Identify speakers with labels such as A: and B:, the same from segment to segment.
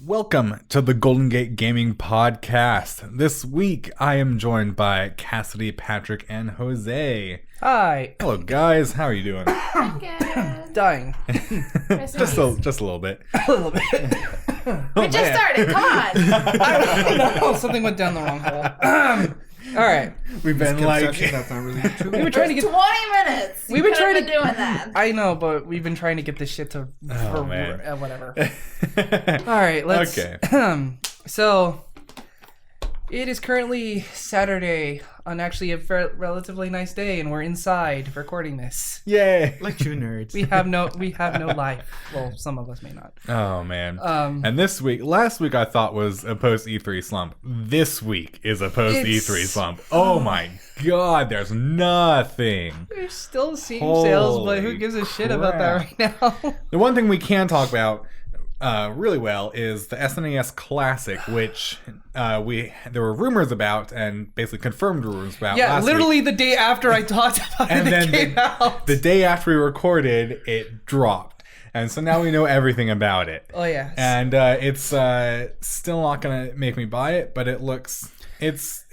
A: Welcome to the Golden Gate Gaming Podcast. This week, I am joined by Kassidy, Patrick, and Jose.
B: Hi.
A: Hello, guys. How are you doing?
C: I'm good.
B: Dying.
A: just a little bit.
B: A little bit.
C: We just started. Come on.
B: I don't know. Something went down the wrong hole. All right.
A: We've been like...
D: That's not really true.
B: We were trying to get
C: 20 minutes.
B: We've been trying to
C: doing that.
B: I know, but we've been trying to get this shit to
A: man.
B: Whatever. All right, let's
A: Okay.
B: So it is currently Saturday on actually a relatively nice day, and we're inside recording this.
A: Yay.
D: Like true nerds.
B: We have no life. Well, some of us may not.
A: Oh, man. And last week I thought was a post-E3 slump. This week is a post-E3 slump. Oh my god, there's nothing.
B: We're still the same sales, but who gives a shit about that right now?
A: The one thing we can talk about really well is the SNES Classic, which there were rumors about and basically confirmed rumors about.
B: Yeah,
A: last
B: literally
A: week.
B: the day after I talked about
A: And
B: it,
A: then
B: came out.
A: The day after we recorded, it dropped, and so now we know everything about it.
B: Oh yeah,
A: And it's still not gonna make me buy it, but it looks it's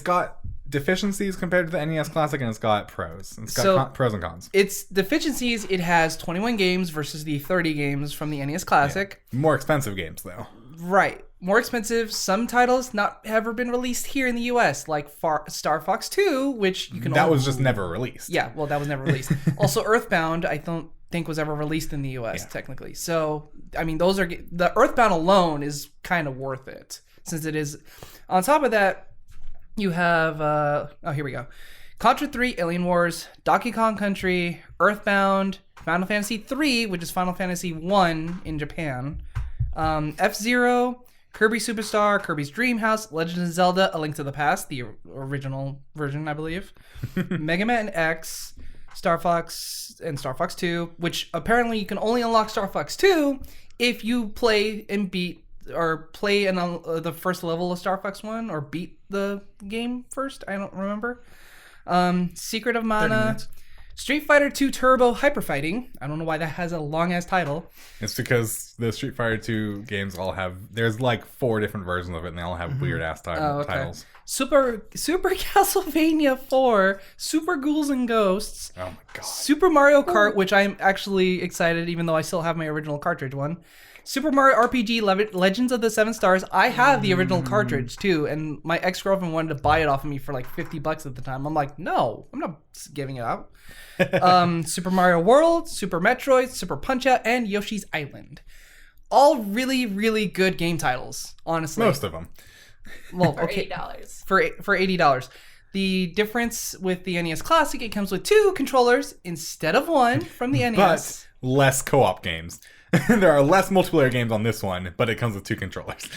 A: got deficiencies compared to the NES Classic, and it's got pros. It's got pros and cons.
B: Its deficiencies, it has 21 games versus the 30 games from the NES Classic.
A: Yeah. More expensive games, though.
B: Right. More expensive. Some titles not ever been released here in the US, like Star Fox 2, which you can...
A: That was just never released.
B: Yeah, well, that was never released. Also, Earthbound, I don't think was ever released in the US, technically. So, I mean, those are... The Earthbound alone is kind of worth it, since it is... On top of that, you have, here we go. Contra 3, Alien Wars, Donkey Kong Country, Earthbound, Final Fantasy 3, which is Final Fantasy 1 in Japan, F-Zero, Kirby Superstar, Kirby's Dream House, Legend of Zelda, A Link to the Past, the original version, I believe, Mega Man X, Star Fox, and Star Fox 2, which apparently you can only unlock Star Fox 2 if you play and beat or play in the first level of Star Fox 1 or beat the game first. I don't remember. Secret of Mana, Street Fighter 2 Turbo Hyper Fighting. I don't know why that has a long ass title.
A: It's because the Street Fighter 2 games all have... There's like 4 different versions of it, and they all have weird ass titles.
B: Super Castlevania 4, Super Ghouls and Ghosts.
A: Oh my god.
B: Super Mario Kart, which I'm actually excited, even though I still have my original cartridge one. Super Mario RPG Legends of the Seven Stars. I have the original cartridge too, and my ex-girlfriend wanted to buy it off of me for like $50 at the time. I'm like, no, I'm not giving it out. Super Mario World, Super Metroid, Super Punch-Out, and Yoshi's Island. All really, really good game titles, honestly.
A: Most of them.
B: Well,
C: For
B: okay,
C: $8.
B: for $80. The difference with the NES Classic, it comes with 2 controllers instead of 1 from the NES.
A: But less co-op games. There are less multiplayer games on this one, but it comes with 2 controllers.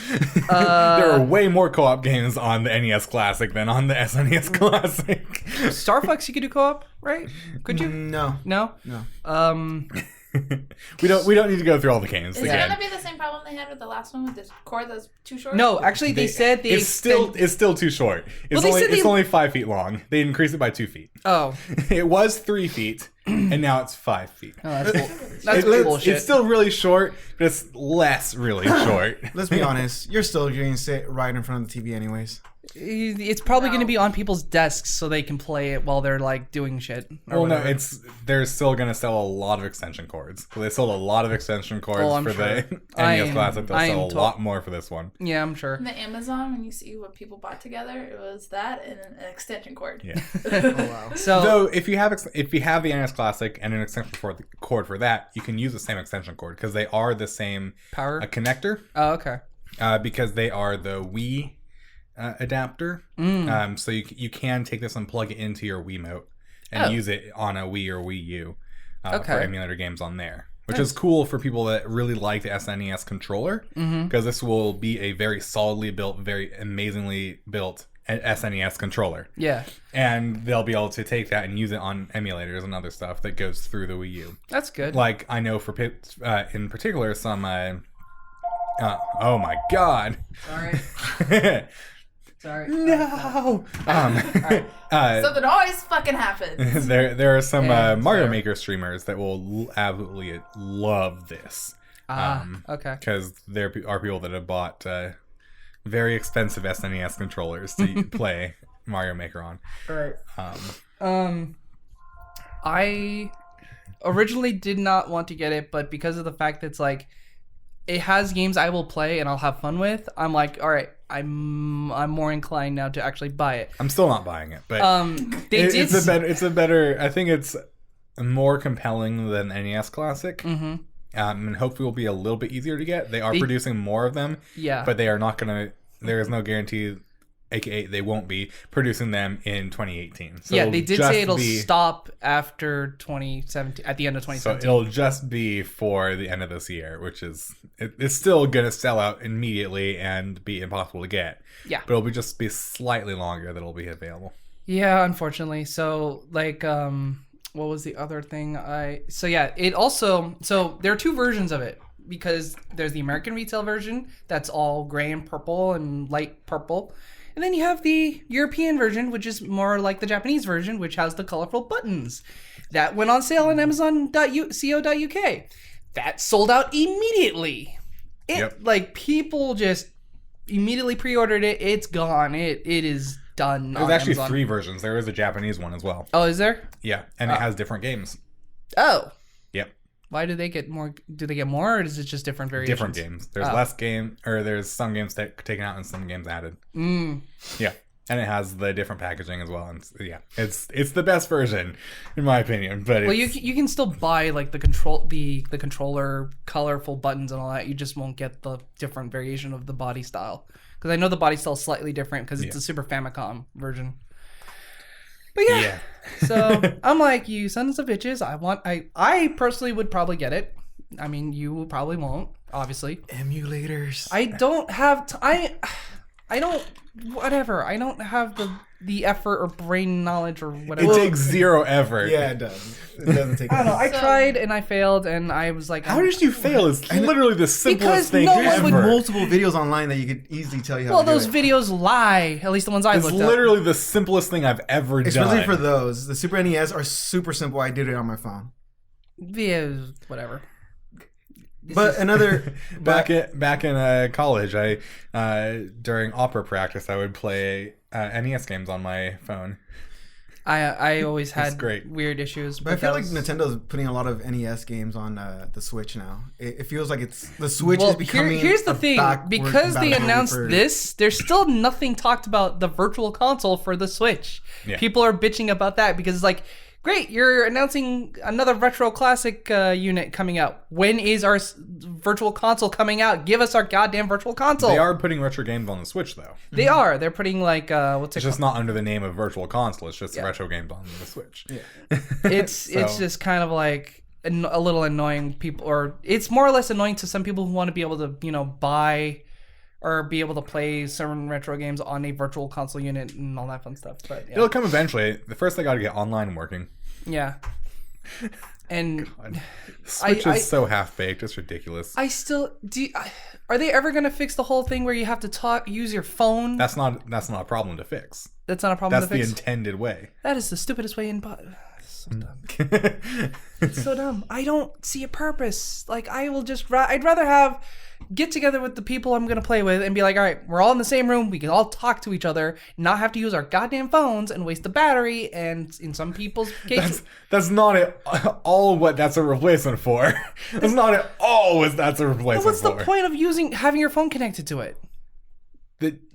A: There are way more co-op games on the NES Classic than on the SNES Classic.
B: Star Fox, you could do co-op, right? Could you?
D: No.
B: No?
D: No.
A: We don't need to go through all the games
C: Is
A: again.
C: it going to be the same problem they had with the last one with this cord that's too short?
B: No, actually, they said they
A: it's still too short. It's only 5 feet long. They increased it by 2 feet.
B: Oh.
A: It was 3 feet, and now it's 5 feet.
B: Oh, that's cool. That's bullshit.
A: It's still really short, but it's less really short.
D: Let's be honest. You're still going to sit right in front of the TV anyways.
B: It's probably going to be on people's desks so they can play it while they're like doing shit.
A: Well, no, they're still going to sell a lot of extension cords. So they sold a lot of extension cords for the NES Classic. They'll sell a lot more for this one.
B: Yeah, I'm sure.
C: The Amazon, when you see what people bought together, it was that and an extension cord.
A: Yeah.
D: Oh wow.
B: So
A: though if you have the NES Classic and an extension cord for that, you can use the same extension cord because they are the same
B: power
A: connector.
B: Oh, okay.
A: Because they are the Wii adapter. So you can take this and plug it into your Wiimote and use it on a Wii or Wii U for emulator games on there. Which is cool for people that really like the SNES controller, because this will be a very solidly built, very amazingly built SNES controller.
B: Yeah.
A: And they'll be able to take that and use it on emulators and other stuff that goes through the Wii U.
B: That's good.
A: Like, I know in particular some... oh my god.
B: Sorry. Sorry.
A: No.
C: Something always fucking happens.
A: There are some Mario Maker streamers that will absolutely love this.
B: Okay.
A: Because there are people that have bought very expensive SNES controllers to play Mario Maker on.
B: Right. I originally did not want to get it, but because of the fact that it's like it has games I will play and I'll have fun with, I'm like, all right, I'm more inclined now to actually buy it.
A: I'm still not buying it, but it's a better. I think it's more compelling than NES Classic.
B: Mm-hmm.
A: And hopefully will be a little bit easier to get. They are producing more of them.
B: Yeah.
A: But they are not going to... There is no guarantee, aka they won't be, producing them in 2018. So
B: yeah, they did say it'll stop after 2017, at the end of 2017.
A: So it'll just be for the end of this year, which is... It's still going to sell out immediately and be impossible to get.
B: Yeah.
A: But it'll just be slightly longer that it'll be available.
B: Yeah, unfortunately. So, like... what was the other thing it also, so there are two versions of it, because there's the American retail version that's all gray and purple and light purple, and then you have the European version, which is more like the Japanese version, which has the colorful buttons. That went on sale on Amazon.co.uk. That sold out immediately. Like, people just immediately pre-ordered it. It's gone. It is done.
A: There's actually Amazon. 3 versions. There is a Japanese one as well.
B: Oh, is there?
A: Yeah, and it has different games.
B: Oh.
A: Yep.
B: Why do they get more? Do they get more, or is it just different variations?
A: Different games. There's less game, or there's some games taken out and some games added. Yeah, and it has the different packaging as well. And yeah, it's the best version, in my opinion. But
B: you can still buy like the controller, colorful buttons and all that. You just won't get the different variation of the body style. Because I know the body style is slightly different because it's a Super Famicom version. But yeah. So I'm like, you sons of bitches. I personally would probably get it. I mean, you probably won't, obviously.
D: Emulators.
B: I don't have I don't have the effort or brain knowledge or whatever.
A: It takes 0 effort.
D: Yeah, it does. It doesn't take.
B: I don't know. I tried and I failed, and I was like,
A: "How did you fail?" It's literally the simplest thing ever.
D: There's multiple videos online that you could easily tell you how to do
B: it. Well, those videos lie. At least the ones I looked up.
A: It's literally the simplest thing I've ever done.
D: Especially for those. The Super NES are super simple. I did it on my phone.
B: Yeah, whatever.
D: But another
A: back in college, I during opera practice, I would play NES games on my phone.
B: I always had weird issues.
D: But I feel like Nintendo's putting a lot of NES games on the Switch now. It feels like the Switch is becoming.
B: Here's the thing: because they announced this, there's still nothing talked about the Virtual Console for the Switch. Yeah. People are bitching about that because it's like, great, you're announcing another retro classic unit coming out. When is our Virtual Console coming out? Give us our goddamn Virtual Console.
A: They are putting retro games on the Switch, though.
B: They are. They're putting like what's it?
A: It's just not under the name of Virtual Console. It's just retro games on the Switch.
B: Yeah. It's just kind of like a little annoying people, or it's more or less annoying to some people who want to be able to buy or be able to play certain retro games on a Virtual Console unit and all that fun stuff. But yeah.
A: It'll come eventually. The first, they got to get online working.
B: Yeah. And
A: Switch is so half-baked. It's ridiculous.
B: Are they ever going to fix the whole thing where you have to use your phone?
A: That's not a problem to fix.
B: That's not a problem to fix?
A: That's the intended way.
B: That is the stupidest way in... So dumb. It's so dumb. I don't see a purpose. Like, I'd rather get together with the people I'm going to play with and be like, all right, we're all in the same room. We can all talk to each other, not have to use our goddamn phones and waste the battery. And in some people's cases...
A: That's not at all what that's a replacement for. That's not at all what that's a replacement for.
B: What's the point of having your phone connected to it?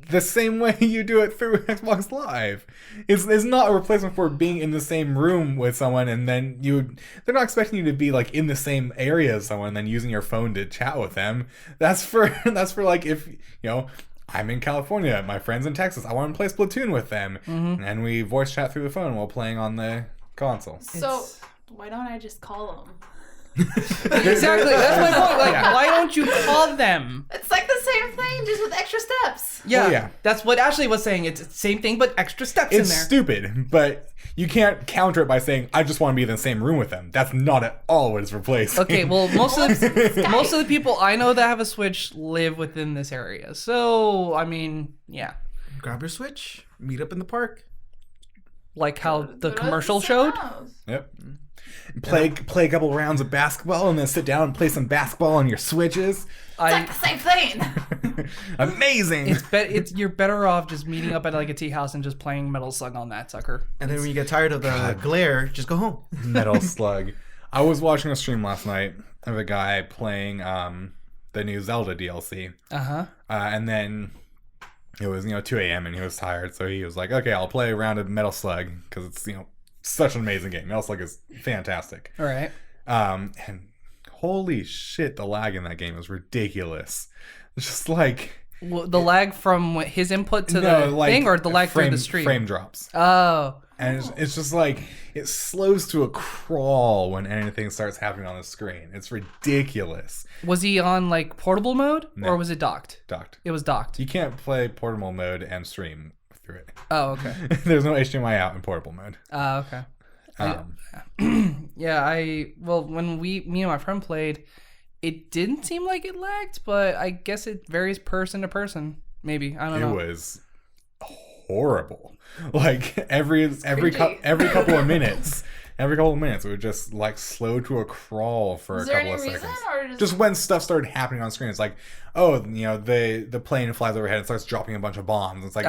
A: The same way you do it through Xbox Live. It's not a replacement for being in the same room with someone, and then they're not expecting you to be like in the same area as someone and then using your phone to chat with them. That's for like if I'm in California, my friend's in Texas, I want to play Splatoon with them, and we voice chat through the phone while playing on the console.
C: So why don't I just call them?
B: Exactly, that's my point. Like, why don't you call them?
C: It's like the same thing, just with extra steps.
B: Yeah, that's what Ashley was saying. It's the same thing, but extra steps in there.
A: It's stupid, but you can't counter it by saying, I just want to be in the same room with them. That's not at all what it's replacing.
B: Okay, well, most of the people I know that have a Switch live within this area. So, I mean, yeah.
D: Grab your Switch, meet up in the park.
B: Like how the commercial showed?
A: Yep. play a couple rounds of basketball, and then sit down and play some basketball on your Switches.
C: It's like the same thing.
A: Amazing.
B: You're better off just meeting up at like a tea house and just playing Metal Slug on that sucker.
D: And then when you get tired of the glare, just go home.
A: Metal Slug. I was watching a stream last night of a guy playing the new Zelda DLC. And then it was 2 a.m. and he was tired, so he was like, "Okay, I'll play a round of Metal Slug because it's such an amazing game. Metal Slug is fantastic."
B: All right.
A: And holy shit, the lag in that game is ridiculous. It's just like
B: the lag from his input to the thing, or the lag through the stream?
A: Frame drops.
B: Oh.
A: And it's just like, it slows to a crawl when anything starts happening on the screen. It's ridiculous.
B: Was he on like portable mode, or was it docked?
A: Docked.
B: It was docked.
A: You can't play portable mode and stream through it.
B: Oh, okay.
A: There's no HDMI out in portable mode.
B: Okay. When me and my friend played, it didn't seem like it lagged, but I guess it varies person to person. Maybe, I don't know.
A: It was horrible. Like every couple of minutes, it would just like slow to a crawl for a couple of seconds.
C: Or
A: just when stuff started happening on screen, it's like, the plane flies overhead and starts dropping a bunch of bombs. It's like,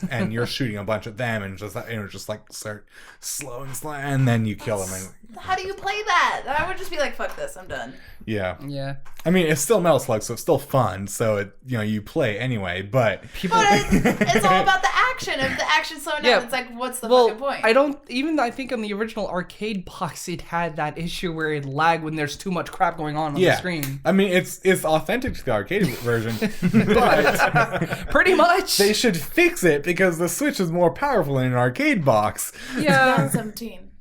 A: and you're shooting a bunch of them, and it just like start slowing, and then you kill them. And
C: how do you play that? I would just be like, "Fuck this, I'm done."
A: Yeah.
B: I
A: mean, it's still Metal Slug, so it's still fun. So you play anyway, but
B: people.
C: But it's all about the action. If the action's slowing down, it's like, what's the fucking point?
B: I think on the original arcade box, it had that issue where it lagged when there's too much crap going on the screen.
A: I mean, it's authentic to the arcade version,
B: but pretty much
A: they should fix it because the Switch is more powerful than an arcade box.
B: Yeah.
C: 2017.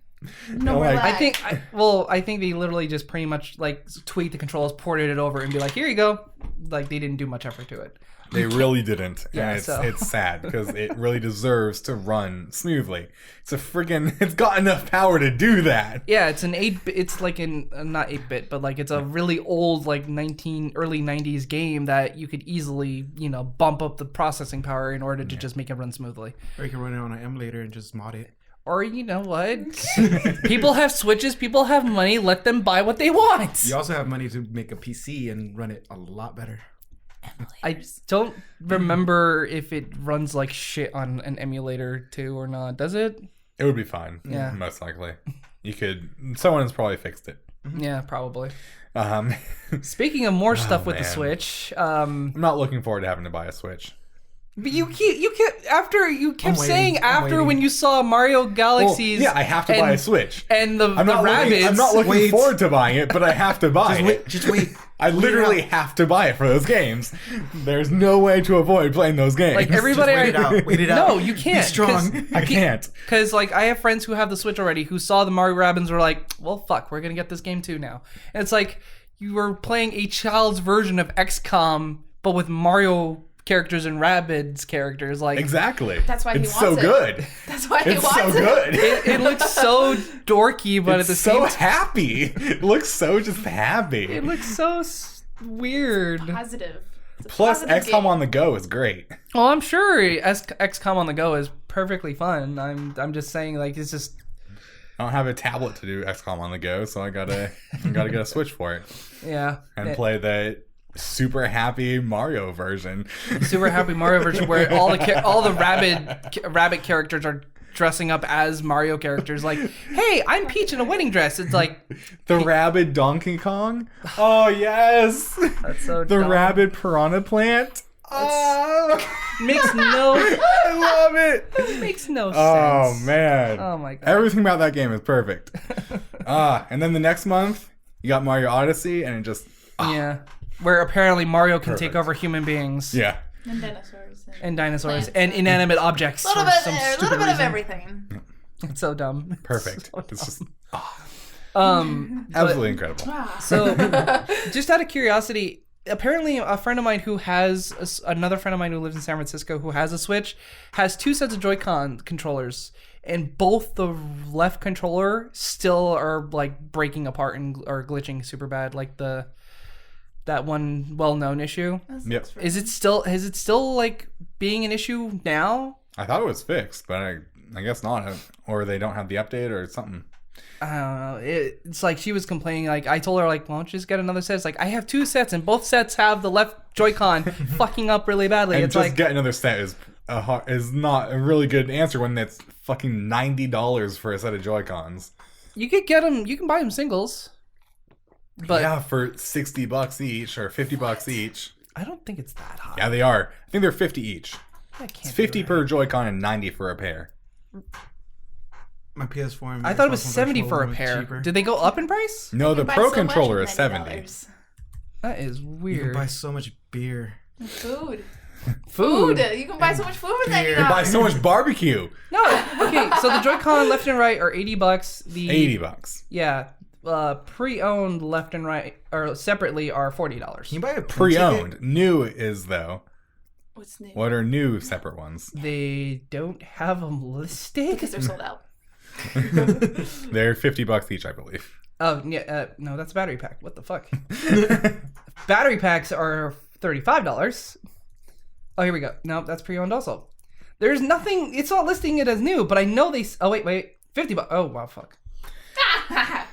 C: No more lag.
B: I think they literally just pretty much like tweaked the controls, ported it over, and be like, "Here you go." Like they didn't do much effort to it.
A: They really didn't.
B: Yeah,
A: and it's sad because it really deserves to run smoothly. It's got enough power to do that.
B: Yeah, it's an 8-bit, it's like not 8-bit, but like it's a really old like early 90s game that you could easily, bump up the processing power in order to just make it run smoothly.
D: Or you can run it on an emulator and just mod it.
B: Or you know what? People have Switches, people have money, let them buy what they want.
D: You also have money to make a PC and run it a lot better.
B: I don't remember if it runs like shit on an emulator too or not. Does it?
A: It would be fine.
B: Yeah.
A: Most likely. Someone's probably fixed it.
B: Yeah, probably. Speaking of more stuff with the Switch,
A: I'm not looking forward to having to buy a Switch.
B: But you kept saying when you saw Mario Galaxies.
A: Well, yeah, I have to buy a Switch.
B: And the Rabbids.
A: I'm not looking forward to buying it, but I have to buy it.
D: Just wait.
A: I literally have to buy it for those games. There's no way to avoid playing those games.
B: Like everybody,
D: wait it out.
B: No, you can't.
D: Be strong.
A: I can't.
B: Because like I have friends who have the Switch already who saw the Mario Rabbids were like, well, fuck, we're gonna get this game too now. And it's like you were playing a child's version of XCOM, but with Mario characters and Rabbids characters. Like
A: exactly.
C: That's why he
A: it's
C: wants
A: so good.
C: It. That's why he
A: it's
C: wants
A: so
C: it.
A: good.
B: It looks so dorky, but
A: it's
B: at the same time,
A: so happy. It looks so just happy.
B: It looks so weird.
C: Positive.
A: Plus, XCOM on the go is great.
B: Well, I'm sure XCOM on the go is perfectly fun. I'm just saying, like, it's just.
A: I don't have a tablet to do XCOM on the go, so I gotta get a Switch for it.
B: Yeah.
A: And play the super happy Mario version.
B: Super happy Mario version where all the rabbit characters are dressing up as Mario characters. Like, hey, I'm Peach in a wedding dress. It's like
A: the rabid Donkey Kong. Oh yes,
B: that's so
A: the
B: dumb.
A: rabid Piranha Plant.
B: Makes no.
A: I love it.
B: It makes no sense.
A: Oh man.
B: Oh my god.
A: Everything about that game is perfect. And then the next month you got Mario Odyssey, and it just
B: yeah, where apparently Mario can take over human beings.
A: Yeah.
C: And dinosaurs.
B: And dinosaurs.
C: Plants.
B: And inanimate objects.
C: A little bit of everything.
B: It's so dumb.
A: Perfect.
B: So
A: it's just
B: absolutely
A: incredible.
B: So, just out of curiosity, apparently a friend of mine who has another friend of mine who lives in San Francisco who has a Switch has 2 sets of Joy-Con controllers, and both the left controller still are like breaking apart and or glitching super bad, like that one well-known issue.
A: Yep.
B: Is it still like being an issue now?
A: I thought it was fixed, but I guess not. Or they don't have the update or something.
B: I don't know. It's like she was complaining. Like I told her, like, why don't you just get another set? It's like I have 2 sets, and both sets have the left Joy-Con fucking up really badly.
A: And
B: it's
A: just
B: like
A: get another set is not a really good answer when it's fucking $90 for a set of Joy-Cons.
B: you could get them. You can buy them singles. But
A: yeah, for $60 each or $50 each.
B: I don't think it's that high.
A: Yeah, they are. I think they're 50 each.
B: That can't
A: It's 50
B: be
A: per
B: right.
A: Joy-Con and 90 for a pair.
D: My PS4. And
B: I thought it was
D: Xbox One
B: 70
D: Virtual
B: for a
D: were
B: pair.
D: cheaper.
B: Did they go up in price?
A: No, the
C: You buy
A: Pro
C: so much
A: controller
C: for
A: is 70.
C: $90.
B: That is
D: You can
B: weird.
D: buy so much beer.
C: Food.
B: Food.
C: You can buy so much food with
D: Beer.
A: You can buy
C: $90.
A: so much barbecue.
B: No. Okay, so the Joy-Con left and right are $80. The
A: $80.
B: Yeah. Pre-owned left and right or separately are $40.
D: Can you buy a plane
A: Pre-owned.
D: ticket?
A: New is, though.
C: What's new?
A: What are new separate ones?
B: They don't have them listed.
C: Because they're sold out.
A: They're $50 each, I believe.
B: Oh yeah, no, that's a battery pack. What the fuck? Battery packs are $35. Oh, here we go. No, that's pre-owned also. There's nothing. It's not listing it as new, but I know they. Oh wait, $50. Oh wow, fuck.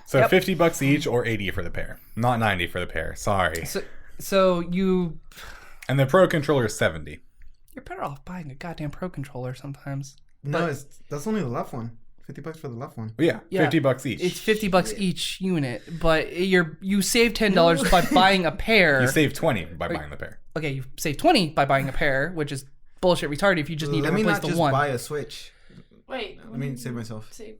A: So
B: Yep.
A: $50 each or 80 for the pair. Not 90 for the pair. Sorry.
B: So you're
A: And the Pro controller is 70.
B: better off buying a goddamn Pro controller sometimes.
D: No, that's only the left one. $50 for the left one.
A: Well, yeah,
B: Yeah.
A: $50 each.
B: It's $50 each unit, but you save $10 by buying a pair.
A: You save 20 by buying the pair.
B: Okay, you save 20 by buying a pair, which is bullshit retarded if you just need
D: Let
B: to
D: me
B: replace
D: not
B: the
D: just
B: one.
D: buy a Switch.
C: Wait.
D: Let me save myself.
C: See.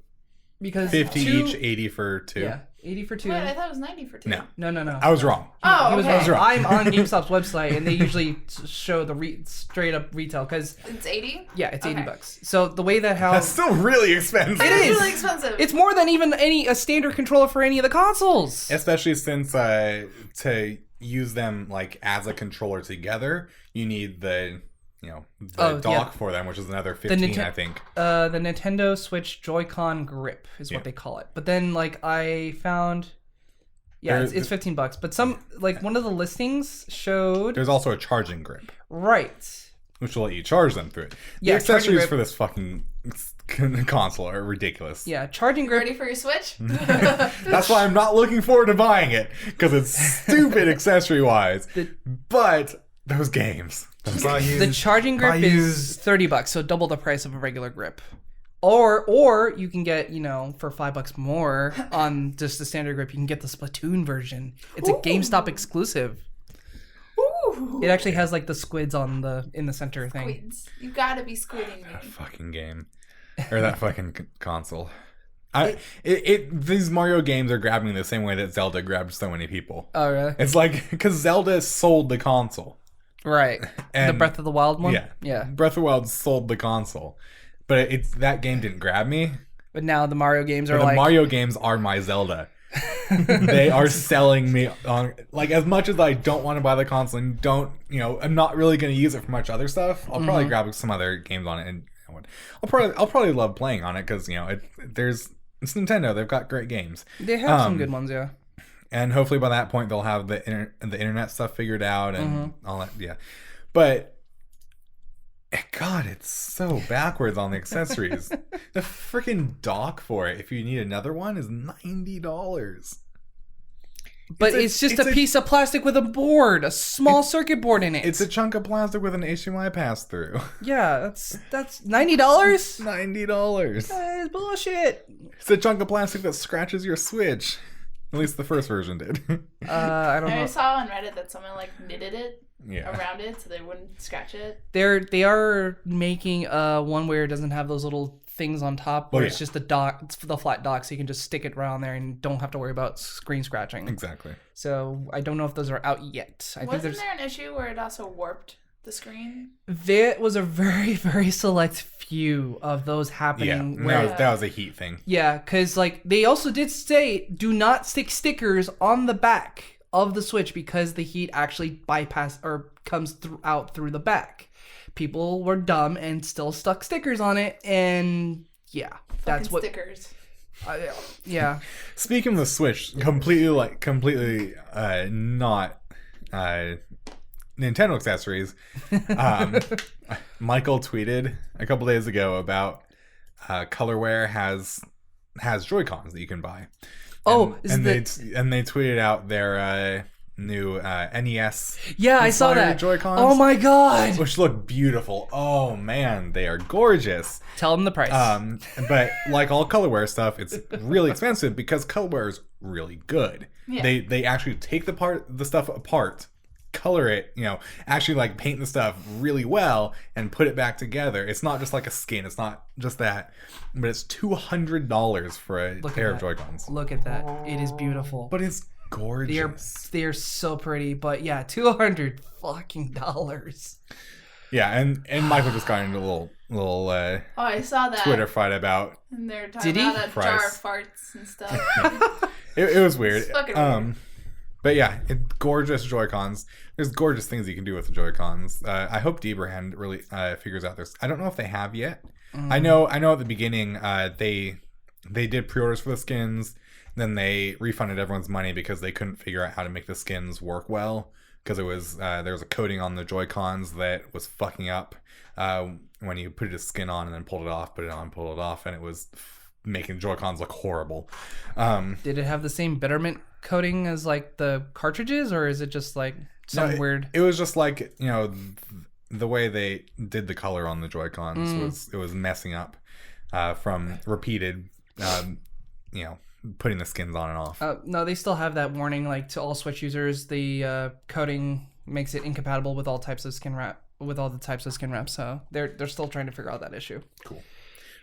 B: Because
A: 50
B: two-
A: each, 80 for 2.
B: Yeah, 80 for 2.
C: Wait, I thought it was 90 for 2.
A: No,
B: No.
A: I was wrong.
C: Oh,
B: He was
C: okay.
B: wrong. I'm on GameStop's website, and they usually show the straight up retail because
C: It's 80?
B: yeah, it's
C: Okay.
B: $80. So the way that how
A: That's still really expensive.
B: It
C: It's
B: is.
C: really expensive.
B: it's more than even a standard controller for any of the consoles.
A: Especially since to use them like as a controller together, you need the dock
B: yeah.
A: for them, which is another 15, I think.
B: The Nintendo Switch Joy-Con grip is what they call it. But then like I found, it's $15. But some like one of the listings showed
A: There's also a charging grip,
B: right.
A: which will let you charge them through it. The
B: Yeah, charging
A: accessories
B: grip.
A: for this fucking console are ridiculous.
B: Yeah, charging grip.
C: Ready for your Switch?
A: That's why I'm not looking forward to buying it, because it's stupid accessory wise. But those games.
B: The charging grip is $30, so double the price of a regular grip. Or you can get, for $5 more on just the standard grip, you can get the Splatoon version. It's a GameStop exclusive.
C: Ooh.
B: It actually has like the squids in the center thing.
C: Squids. You gotta be squidding
A: That
C: me.
A: fucking game. Or that fucking console. These Mario games are grabbing me the same way that Zelda grabbed so many people.
B: Oh, really?
A: It's like, because Zelda sold the console.
B: Right. The
A: And-
B: Breath of the Wild one?
A: Yeah.
B: Yeah.
A: Breath of the Wild sold the console. But that game didn't grab me.
B: But now the Mario games
A: But
B: are
A: the
B: like...
A: Mario games are my Zelda. They are selling me on, like, as much as I don't want to buy the console and I'm not really going to use it for much other stuff. I'll probably grab some other games on it, and I'll probably love playing on it because it's Nintendo. They've got great games,
B: They have some good ones, yeah.
A: and hopefully by that point they'll have the internet stuff figured out and all that. Yeah, but God, it's so backwards on the accessories. The freaking dock for it, if you need another one, is $90.
B: But it's just a piece of plastic with a board, a small circuit board in it.
A: It's a chunk of plastic with an HDMI pass through.
B: Yeah, that's $90?
A: $90.
B: That is bullshit.
A: It's a chunk of plastic that scratches your Switch. At least the first version did.
B: I don't
C: I
B: know.
C: saw on Reddit that someone knitted it
A: Yeah.
C: around it so they wouldn't scratch it.
B: They are making one where it doesn't have those little things on top where it's just the flat dock, so you can just stick it around there and don't have to worry about screen scratching.
A: Exactly.
B: So I don't know if those are out yet.
C: Wasn't there an issue where it also warped the screen?
B: There was a very, very select few of those
A: Yeah.
B: happening. Where,
A: That was a heat thing.
B: yeah, because they also did say do not stick stickers on the back of the Switch because the heat actually comes out through the back. People were dumb and still stuck stickers on it, and yeah, that's
C: Fucking
B: what.
C: stickers.
B: Yeah.
A: Speaking of the Switch, completely not Nintendo accessories. Michael tweeted a couple days ago about Colorware has has Joy-Cons that you can buy.
B: Oh,
A: and they tweeted out their new NES.
B: Yeah, I saw that.
A: Joy-Cons.
B: Oh my god,
A: which look beautiful. Oh man, they are gorgeous.
B: Tell them the price.
A: But like all colorware stuff, it's really expensive because colorware is really good.
C: Yeah.
A: They actually take the stuff apart, color it, actually like paint the stuff really well and put it back together. It's not just like a skin. It's not just that, but it's $200 for a pair of Joy-Cons.
B: Look at that. It is beautiful.
A: But it's gorgeous.
B: They're so pretty. But yeah, $200 fucking dollars.
A: Yeah, and Michael just got into a little
C: I saw that
A: Twitter fight about.
C: And they're talking about a jar of farts and stuff.
A: It was weird.
C: It's fucking weird.
A: But yeah, gorgeous Joy-Cons. There's gorgeous things you can do with the Joy-Cons. I hope D-Brand really figures out this. I don't know if they have yet. I know at the beginning they did pre-orders for the skins. Then they refunded everyone's money because they couldn't figure out how to make the skins work well. Because it was there was a coating on the Joy-Cons that was fucking up when you put a skin on and then pulled it off, put it on, pulled it off, and it was making Joy-Cons look horrible.
B: Did it have the same betterment coating as like the cartridges, or is it just like some weird?
A: It was just like the way they did the color on the Joy-Cons was messing up from repeated putting the skins on and off.
B: No, they still have that warning, like to all Switch users, the coating makes it incompatible with all types of skin wrap, with all the types of skin wraps. So they're still trying to figure out that issue.
A: Cool.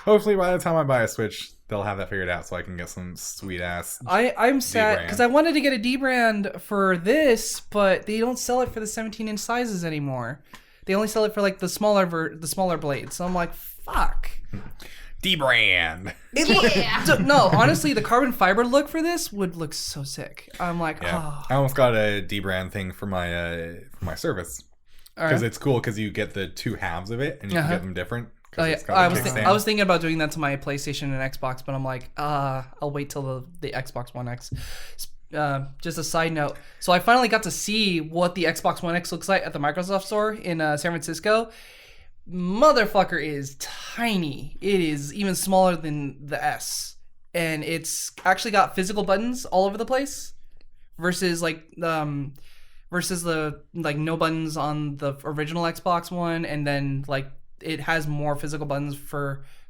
A: Hopefully by the time I buy a Switch, they'll have that figured out so I can get some sweet ass.
B: I'm sad because I wanted to get a D-Brand for this, but they don't sell it for the 17-inch sizes anymore. They only sell it for like the smaller blades. So I'm like, fuck.
A: D-Brand.
B: No, honestly, the carbon fiber look for this would look so sick. I'm like,
A: I almost got a D-Brand thing for my service because it's cool because you get the two halves of it and you can get them different.
B: Oh, yeah. I was thinking about doing that to my PlayStation and Xbox, but I'm like, I'll wait till the Xbox One X. Just a side note. So I finally got to see what the Xbox One X looks like at the Microsoft store in San Francisco. Motherfucker is tiny. It is even smaller than the S. And it's actually got physical buttons all over the place versus the no buttons on the original Xbox One, and then like it has more physical buttons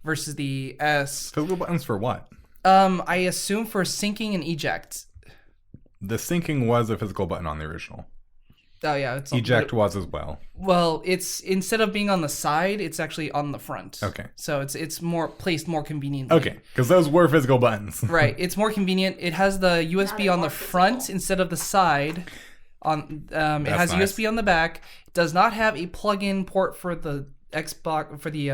B: versus the S.
A: Physical buttons for what?
B: I assume for syncing and eject.
A: The syncing was a physical button on the original.
B: Oh yeah,
A: eject was as well.
B: Well, it's instead of being on the side, it's actually on the front.
A: Okay.
B: So it's more placed more conveniently.
A: Okay, because those were physical buttons.
B: Right. It's more convenient. It has the USB on the front instead of the side. It has nice. USB on the back. It does not have a plug-in port for the Xbox for the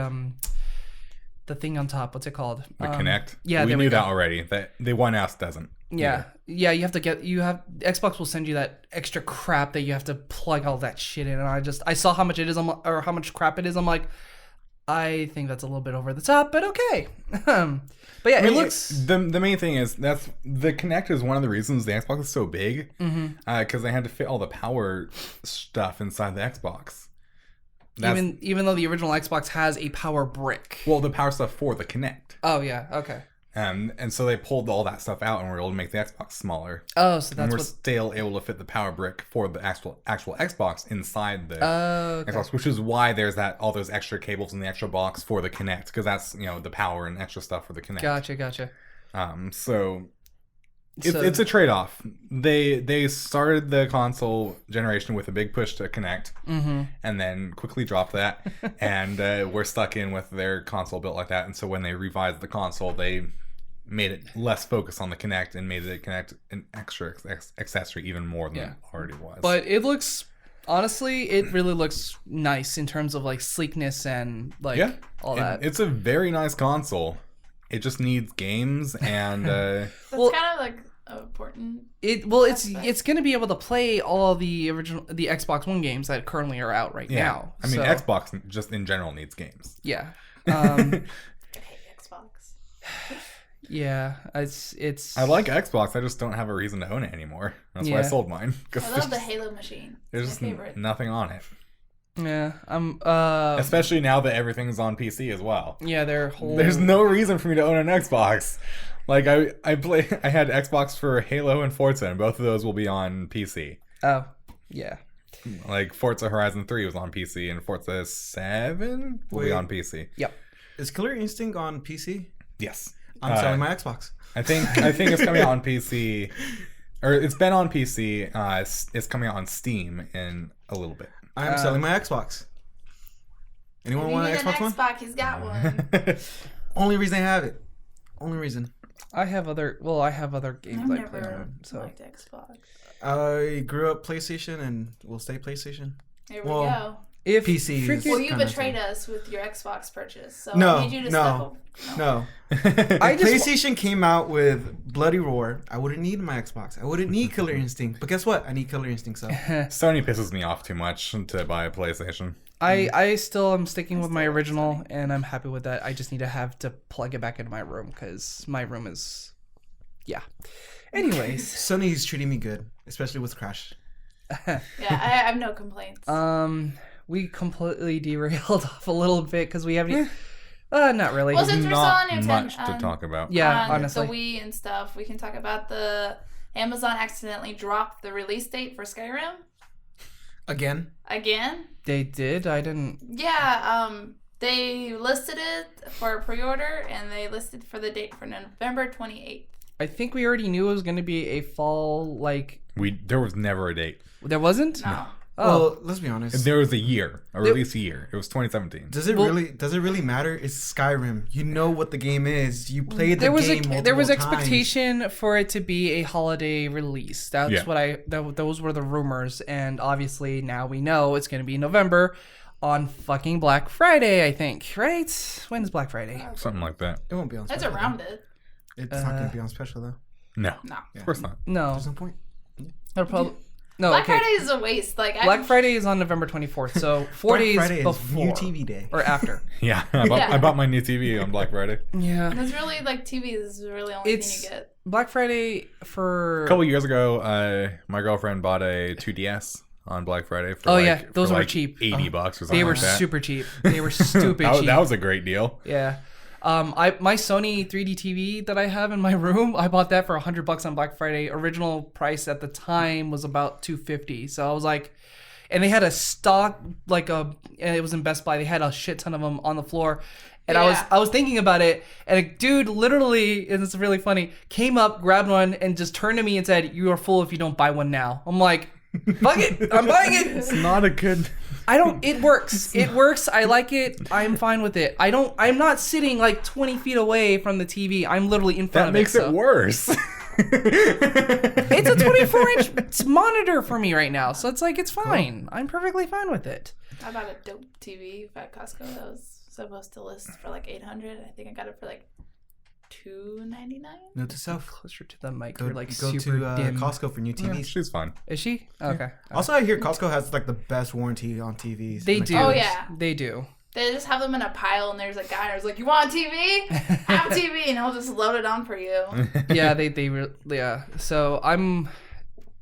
B: thing on top. What's it called?
A: The Kinect.
B: Yeah,
A: we knew that already. The One S doesn't.
B: Yeah. Yeah, Xbox will send you that extra crap that you have to plug all that shit in, and I saw how much it is, or how much crap it is. I'm like, I think that's a little bit over the top, but okay. But yeah, it looks.
A: The main thing is that's the Kinect is one of the reasons the Xbox is so big, because they had to fit all the power stuff inside the Xbox.
B: Even though the original Xbox has a power brick.
A: Well, the power stuff for the Kinect.
B: Oh yeah, okay.
A: And so they pulled all that stuff out and were able to make the Xbox smaller.
B: Oh, so that's
A: and we're still able to fit the power brick for the actual Xbox inside the Xbox, which is why there's all those extra cables in the extra box for the Kinect, because that's the power and extra stuff for the Kinect.
B: Gotcha.
A: So it's a trade-off. They started the console generation with a big push to Kinect, and then quickly dropped that, and we're stuck in with their console built like that. And so when they revised the console, they made it less focused on the Kinect and made the Kinect an extra accessory even more than it already was.
B: But it looks, honestly, it really looks nice in terms of like sleekness and all that.
A: It's a very nice console. It just needs games and
C: that's kind of like important.
B: It's going to be able to play all the Xbox One games that currently are out right now.
A: I mean, Xbox just in general needs games.
B: Yeah.
C: I hate Xbox.
B: Yeah, it's.
A: I like Xbox. I just don't have a reason to own it anymore. That's why I sold mine.
C: I love the Halo machine.
A: There's just nothing on it.
B: Yeah, I'm.
A: Especially now that everything's on PC as well.
B: Yeah,
A: There's no reason for me to own an Xbox. Like I had Xbox for Halo and Forza, and both of those will be on PC.
B: Oh, yeah.
A: Like Forza Horizon 3 was on PC, and Forza 7 will be on PC.
B: Yep.
D: Is Killer Instinct on PC?
A: Yes.
D: I'm selling my Xbox.
A: I think it's coming out on PC, or it's been on PC. It's coming out on Steam in a little bit.
D: I'm selling my Xbox. Anyone want an Xbox One?
C: Xbox, he's got one.
D: Only reason I have it. Only reason.
B: I have other games I play on it. So
C: liked Xbox.
D: I grew up PlayStation and will stay PlayStation.
C: Here we go.
B: if
D: PC is
C: Well, you
D: kinda
C: betrayed
D: thing.
C: us with your Xbox purchase, so
D: No,
C: I need you to
D: no,
C: step up.
D: No.
B: I just
D: PlayStation came out with Bloody Roar. I wouldn't need my Xbox. I wouldn't need Killer Instinct. But guess what? I need Killer Instinct. So
A: Sony pisses me off too much to buy a PlayStation.
B: I still am sticking with my original, and I'm happy with that. I just need to have to plug it back into my room because my room is, yeah. Anyways,
D: Sony's treating me good, especially with Crash.
C: Yeah, I have no complaints.
B: we completely derailed off a little bit because we haven't. Not really.
C: Well, since we're
A: Not
C: still on
A: much to talk about.
B: Yeah,
C: on
B: honestly.
C: the Wii and stuff, we can talk about the Amazon accidentally dropped the release date for Skyrim
D: Again?
B: They did. I didn't.
C: Yeah, they listed it for pre-order and they listed for the date for November 28th.
B: I think we already knew it was going to be a fall. Like
A: There was never a date.
B: there wasn't.
C: No.
B: Oh,
D: Well, let's be honest.
A: There was a release year. It was 2017.
D: Does it really matter? It's Skyrim. You know what the game is. You played the
B: there was
D: game
B: there was
D: multiple times.
B: expectation for it to be a holiday release. That's
A: Yeah.
B: what those were the rumors, and obviously now we know it's going to be November on fucking Black Friday. I think, right? When's Black Friday?
A: Something like that.
D: It won't be on
C: That's
D: special.
C: around it.
D: It's not going to be on special, though.
A: No.
C: No.
A: Of course not.
B: No,
D: There's no point.
B: no problem. No,
C: Black
B: okay.
C: Friday is a waste. Like
B: Black Friday is on November 24th, so 4
D: Black
B: days
D: Friday is
B: before
D: new TV day.
B: or after.
A: Yeah. I bought my new TV on Black Friday.
B: Yeah,
C: It's really like TV is really the only thing you get.
B: Black Friday for
A: A couple years ago, my girlfriend bought a 2DS on Black Friday. For
B: Oh,
A: like,
B: yeah, those
A: for
B: were
A: like
B: cheap.
A: $80 or something.
B: they were
A: like that.
B: super cheap. They were stupid cheap.
A: That was a great deal.
B: Yeah. My Sony 3D TV that I have in my room, I bought that for $100 on Black Friday. Original price at the time was about $250. So I was like, and they had a stock and it was in Best Buy. They had a shit ton of them on the floor. And
C: Yeah.
B: I was thinking about it, and a dude literally, and it's really funny, came up, grabbed one, and just turned to me and said, "You are full if you don't buy one now." I'm like, fuck it, I'm buying it.
A: It's not a good.
B: It works. It works. I like it. I'm fine with it. I'm not sitting like 20 feet away from the TV. I'm literally in front
A: That
B: of
A: makes
B: it.
A: it worse.
B: It's a 24-inch monitor for me right now. So it's like, it's fine. I'm perfectly fine with it.
C: I bought a dope TV at Costco that was supposed to list for like $800. I think I got it for like $299.
D: Note to self.
B: Closer to the mic.
D: Go,
B: You're like
D: go
B: super
D: to
B: dim.
D: Costco for new
A: Yeah,
D: TVs.
A: she's fine.
B: Is she? Okay.
D: Also, I hear Costco has like the best warranty on TVs.
B: They
D: Like,
B: do.
C: Oh, yeah.
B: They do.
C: They just have them in a pile, and there's a guy who's like, "You want a TV? Have a TV," and he'll just load it on for you.
B: Yeah. So I'm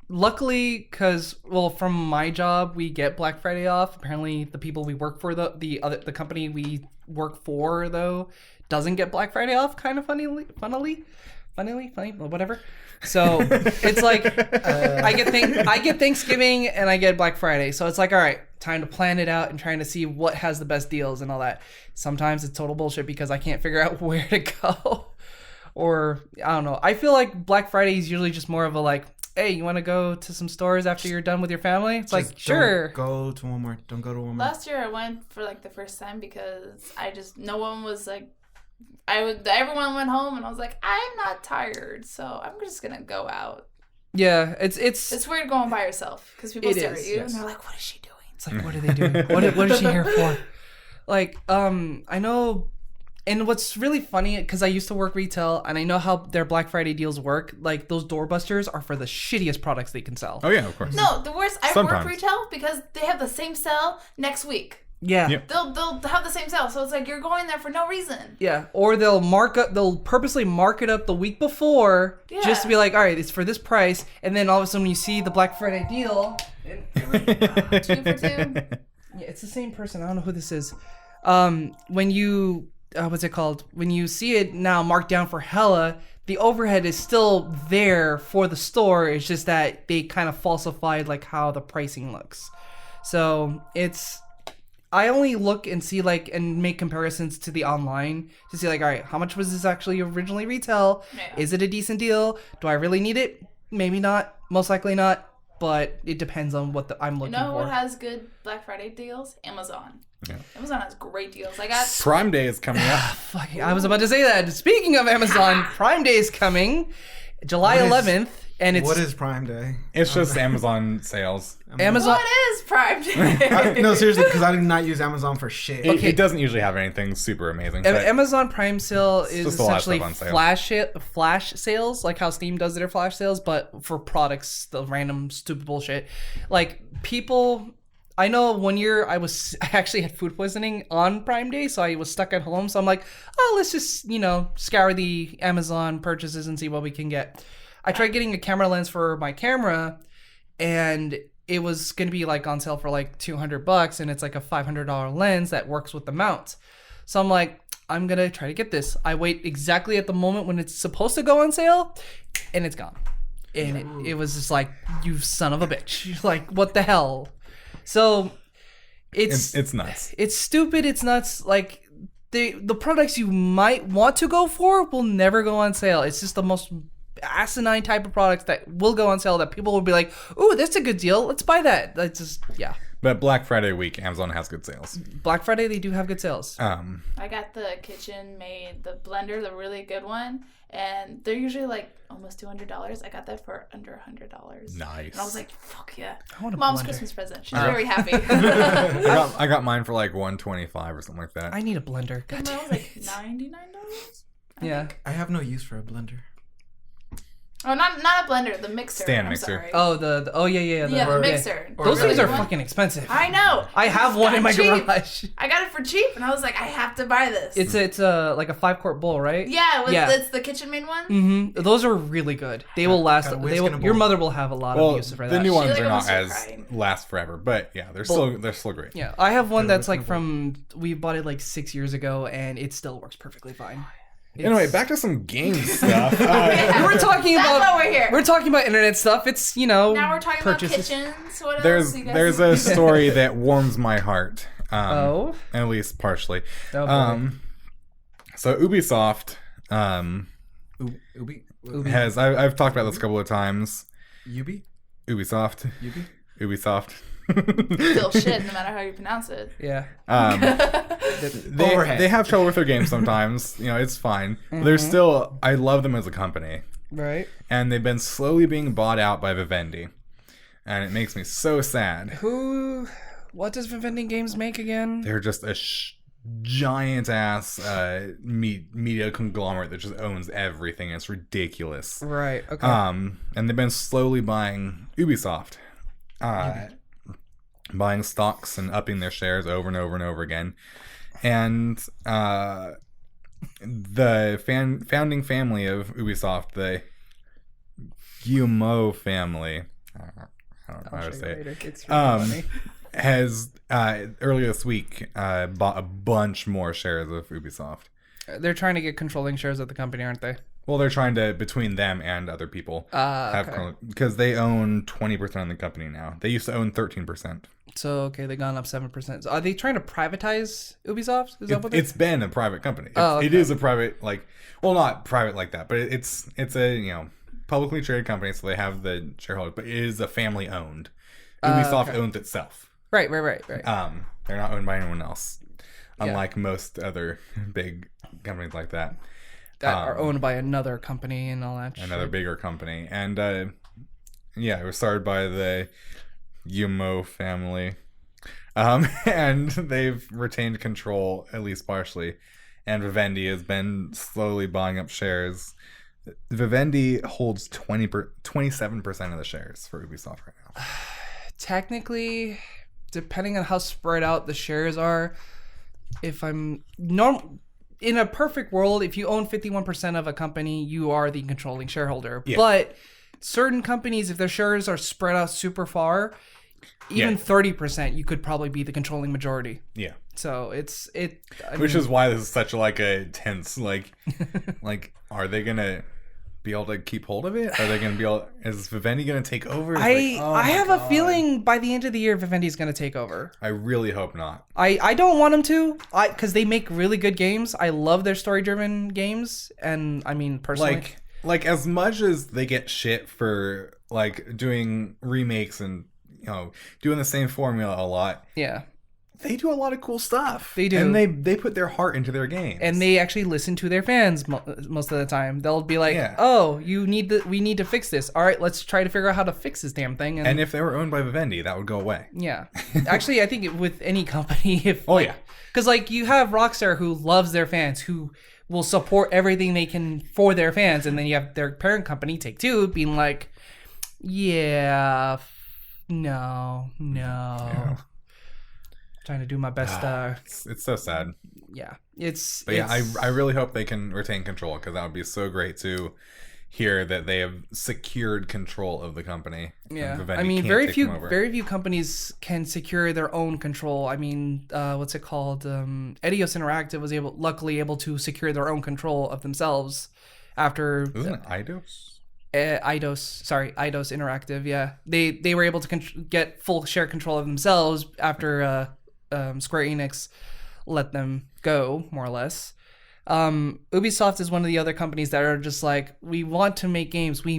B: luckily because from my job we get Black Friday off. Apparently, the people we work for the company we work for though doesn't get Black Friday off. Kind of funny, whatever. So it's like I get Thanksgiving and I get Black Friday. So it's like, all right, time to plan it out and trying to see what has the best deals and all that. Sometimes it's total bullshit because I can't figure out where to go, or I don't know. I feel like Black Friday is usually just more of a like, hey, you want to go to some stores after you're done with your family? It's like, sure.
D: Don't go to Walmart. Don't go to Walmart.
C: Last year I went for like the first time because no one was like. Everyone went home and I was like, I'm not tired, so I'm just gonna go out.
B: Yeah, it's
C: weird going by yourself because people stare at you
B: yes.
C: and they're like, what is she doing?
B: It's like, what are they doing? What is she here for? Like, I know, and what's really funny because I used to work retail and I know how their Black Friday deals work. Like those doorbusters are for the shittiest products they can sell.
A: Oh yeah, of course.
C: No, the worst. I
A: Sometimes.
C: work retail because they have the same sale next week.
B: Yeah.
A: Yep.
C: They'll have the same sale, so it's like you're going there for no reason.
B: Yeah, or they'll purposely mark it up the week before just to be like, all right, it's for this price, and then all of a sudden when you see the Black Friday deal,
C: 2 for 2.
B: Yeah, it's the same person. I don't know who this is. When you what's it called? When you see it now marked down for hella, the overhead is still there for the store. It's just that they kind of falsified like how the pricing looks. So I only look and see like and make comparisons to the online to see like, all right, how much was this actually originally retail? Yeah. Is it a decent deal? Do I really need it? Maybe not. Most likely not. But it depends on what I'm looking for.
C: You know what has good Black Friday deals? Amazon. Yeah. Amazon has great deals. I got
A: Prime Day is coming up.
B: I was about to say that. Speaking of Amazon, Prime Day is coming, July 11th, and it's
D: what is Prime Day?
A: It's just Amazon sales.
B: Amazon.
C: What is Prime Day?
D: No, seriously, because I do not use Amazon for shit.
A: It doesn't usually have anything super amazing.
B: Amazon Prime sale is essentially flash sales, like how Steam does their flash sales, but for products, the random stupid bullshit. Like people, I know 1 year I actually had food poisoning on Prime Day, so I was stuck at home. So I'm like, oh, let's just scour the Amazon purchases and see what we can get. I tried getting a camera lens for my camera, and it was going to be like on sale for like $200, and it's like a $500 lens that works with the mount. So I'm like, I'm going to try to get this. I wait exactly at the moment when it's supposed to go on sale, and it's gone. And it was just like, you son of a bitch. Like, what the hell? So it's
A: nuts.
B: It's stupid. It's nuts. Like the products you might want to go for will never go on sale. It's just the most asinine type of products that will go on sale that people will be like, ooh, that's a good deal. Let's buy that. That's just, yeah.
A: But Black Friday week, Amazon has good sales.
B: Black Friday, they do have good sales.
C: I got the KitchenMaid, the blender, the really good one. And they're usually like almost $200. I got that for under $100.
A: Nice.
C: And I was like, fuck yeah.
B: Mom's
C: Christmas present. She's very happy.
A: I got mine for like $125 or something like that.
B: I need a blender.
C: God, mine was like $99.
B: Yeah.
D: I have no use for a blender.
C: Oh, not a blender, the mixer.
A: Stand
C: I'm
A: mixer.
C: Sorry.
B: Oh, the
C: mixer.
B: Those things are fucking expensive.
C: I know.
B: I have one in my garage.
C: I got it for cheap, and I was like, I have to buy this.
B: It's like a 5-quart bowl, right?
C: Yeah, it's the KitchenMaid one.
B: Mm-hmm. Those are really good. They will last. Your mother will have a lot of use for that.
A: The new ones are not last forever, but yeah, they're still great.
B: Yeah, I have one that's like we bought it like 6 years ago, and it still works perfectly fine.
A: Anyway, back to some game stuff.
B: We're talking about.
C: That's why we're here.
B: We're talking about internet stuff. It's
C: now we're talking purchases. About kitchens. What
A: else? There's a story that warms my heart. At least partially.
B: Oh,
A: so Ubisoft, has I've talked about this a couple of times. Ubisoft.
C: Still shit, no matter how you pronounce it.
B: Yeah.
A: They have trouble with their games sometimes. It's fine. Mm-hmm. But they're still. I love them as a company.
B: Right.
A: And they've been slowly being bought out by Vivendi, and it makes me so sad.
B: What does Vivendi Games make again?
A: They're just a giant ass media conglomerate that just owns everything. It's ridiculous.
B: Right. Okay.
A: And they've been slowly buying Ubisoft. Buying stocks and upping their shares over and over and over again. And the founding family of Ubisoft, the Guillemot family, I don't know how to say it, it's really has earlier this week bought a bunch more shares of Ubisoft.
B: They're trying to get controlling shares of the company, aren't they?
A: Well, they're trying to, between them and other people, because they own 20% of the company now. They used to own 13%.
B: So, they've gone up 7%. So are they trying to privatize Ubisoft?
A: It's been a private company. It is a private, not private like that, but it's a, publicly traded company, so they have the shareholders, but it is a family owned. Ubisoft owns itself.
B: Right.
A: They're not owned by anyone else, unlike most other big companies like that.
B: That are owned by another company and all that
A: Another bigger company. And, it was started by the Guillemot family. And they've retained control, at least partially. And Vivendi has been slowly buying up shares. Vivendi holds 27% of the shares for Ubisoft right now.
B: Technically, depending on how spread out the shares are, in a perfect world, if you own 51% of a company, you are the controlling shareholder. Yeah. But certain companies, if their shares are spread out super far, even 30%, you could probably be the controlling majority.
A: Yeah.
B: So
A: Which is why this is such like a tense like are they gonna be able to keep hold of it? Are they gonna be able? Is Vivendi gonna take over?
B: I have a feeling by the end of the year Vivendi's gonna take over.
A: I really hope not.
B: I don't want them to. Because they make really good games. I love their story driven games, and I mean personally,
A: like as much as they get shit for like doing remakes and doing the same formula a lot.
B: Yeah.
A: They do a lot of cool stuff.
B: They do.
A: And they put their heart into their games.
B: And they actually listen to their fans most of the time. They'll be like, oh, we need to fix this. All right, let's try to figure out how to fix this damn thing.
A: And if they were owned by Vivendi, that would go away.
B: Yeah. Actually, I think with any company,
A: yeah.
B: Because like you have Rockstar who loves their fans, who will support everything they can for their fans. And then you have their parent company, Take-Two, being like, no. Yeah. Trying to do my best.
A: It's so sad.
B: Yeah,
A: I really hope they can retain control, because that would be so great to hear that they have secured control of the company.
B: Yeah, I mean, very few companies can secure their own control. I mean, what's it called? Eidos Interactive was luckily able to secure their own control of themselves after.
A: Isn't it Eidos?
B: Eidos Interactive. Yeah, they were able to get full share control of themselves after Square Enix let them go, more or less. Ubisoft is one of the other companies that are just like, we want to make games. We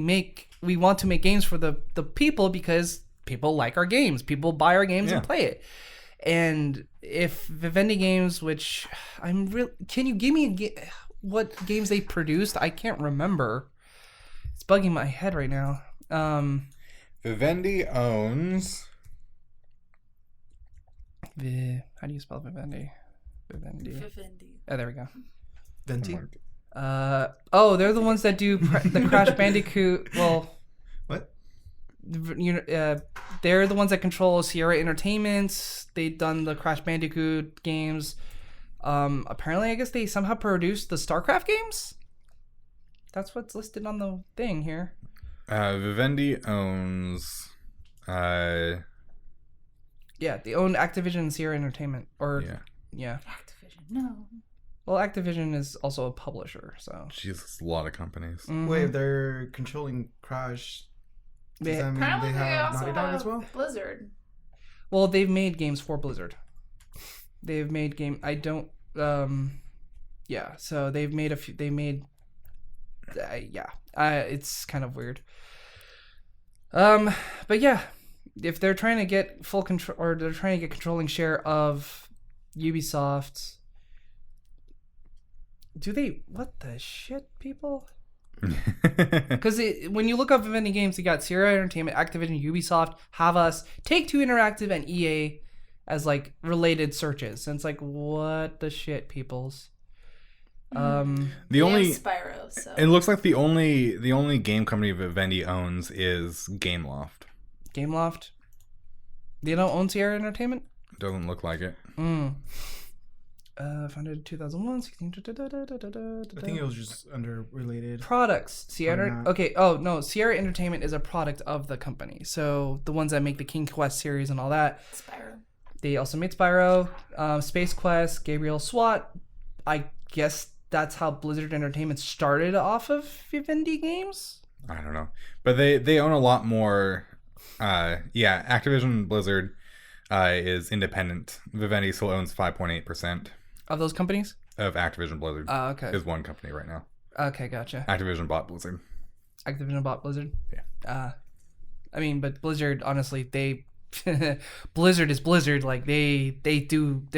B: want to make games for the people, because people like our games. People buy our games and play it. And if Vivendi Games, which can you give me what games they produced? I can't remember. It's bugging my head right now.
A: Vivendi owns.
B: How do you spell Vivendi? Vivendi. Oh, there we go.
D: Venti.
B: They're the ones that do the Crash Bandicoot. Well,
D: what?
B: They're the ones that control Sierra Entertainment. They've done the Crash Bandicoot games. Apparently, I guess they somehow produced the Starcraft games. That's what's listed on the thing here.
A: Vivendi owns.
B: Yeah, they own Activision and Sierra Entertainment. Yeah.
C: Activision, no.
B: Well, Activision is also a publisher, so.
A: Jesus, a lot of companies.
B: Mm-hmm.
D: Wait, if they're controlling Crash, does that mean
C: Apparently
D: they have
C: also
D: Naughty Dog as well?
C: Blizzard.
B: Well, they've made games for Blizzard. They've made so they've made a few. They made. It's kind of weird. But yeah, if they're trying to get full control, or they're trying to get controlling share of Ubisoft, what the shit, people? Because when you look up Vivendi Games, you got Sierra Entertainment, Activision, Ubisoft, Havas, Take-Two Interactive, and EA as like related searches. And it's like, what the shit, peoples?
A: The only
C: Spyro, so.
A: It looks like the only game company Vivendi owns is Gameloft.
B: Gameloft? They don't own Sierra Entertainment?
A: Doesn't look like it.
B: Founded in 2001.
D: I think it was just under related
B: products. Sierra. Okay. Oh no, Sierra Entertainment is a product of the company. So the ones that make the King Quest series and all that.
C: Spyro.
B: They also made Spyro, Space Quest, Gabriel SWAT. I guess that's how Blizzard Entertainment started off of Vivendi Games.
A: I don't know, but they own a lot more. Activision Blizzard is independent. Vivendi still owns 5.8%
B: of those companies.
A: Of Activision Blizzard.
B: Okay.
A: Is one company right now.
B: Okay, gotcha.
A: Activision bought Blizzard.
B: Activision bought Blizzard.
A: Yeah.
B: I mean, but Blizzard, honestly, Blizzard is Blizzard. Like they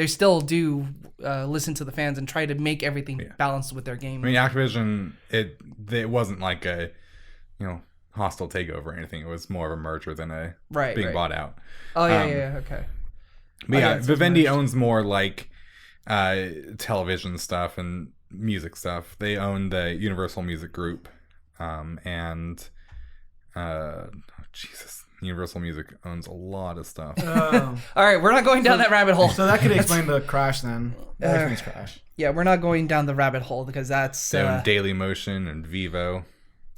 B: still do listen to the fans and try to make everything balanced with their game.
A: I mean, Activision, it wasn't like a, hostile takeover or anything. It was more of a merger than being bought out.
B: Oh yeah, okay.
A: But Vivendi owns more like television stuff and music stuff. They own the Universal Music Group, and Universal Music owns a lot of stuff.
B: All right, we're not going down that rabbit hole.
D: So that could explain the Crash then. That explains Crash.
B: Yeah, we're not going down the rabbit hole because that's...
A: They own Daily Motion and Vivo.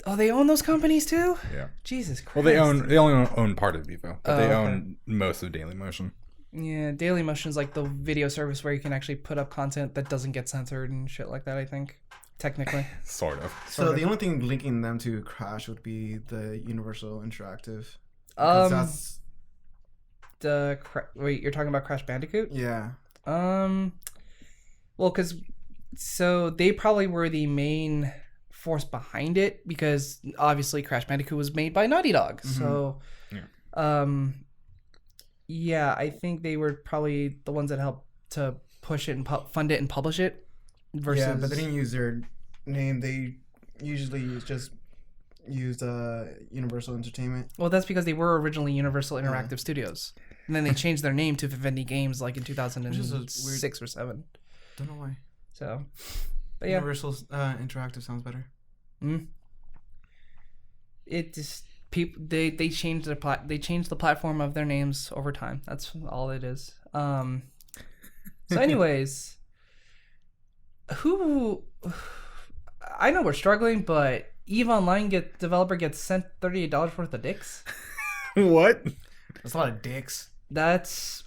B: Oh, they own those companies too?
A: Yeah.
B: Jesus Christ.
A: Well, they only own part of Vivo, but they own most of Dailymotion.
B: Yeah, Dailymotion is like the video service where you can actually put up content that doesn't get censored and shit like that, I think. Technically.
A: Sort of.
D: So the only thing linking them to Crash would be the Universal Interactive.
B: That's wait, you're talking about Crash Bandicoot?
D: Yeah.
B: Well, because so they probably were the main force behind it, because obviously Crash Bandicoot was made by Naughty Dog. Mm-hmm. So, yeah, I think they were probably the ones that helped to push it and fund it and publish it. Versus...
D: Yeah, but they didn't use their name. They usually just used Universal Entertainment.
B: Well, that's because they were originally Universal Interactive Studios. And then they changed their name to Vivendi Games like in 2006 or 7.
D: Don't know why.
B: So, but yeah.
D: Universal Interactive sounds better.
B: It just they changed they changed the platform of their names over time. That's all it is. So anyways, I know we're struggling, but EVE Online developer gets sent $38 worth of dicks.
A: What?
D: That's a lot of dicks.
B: That's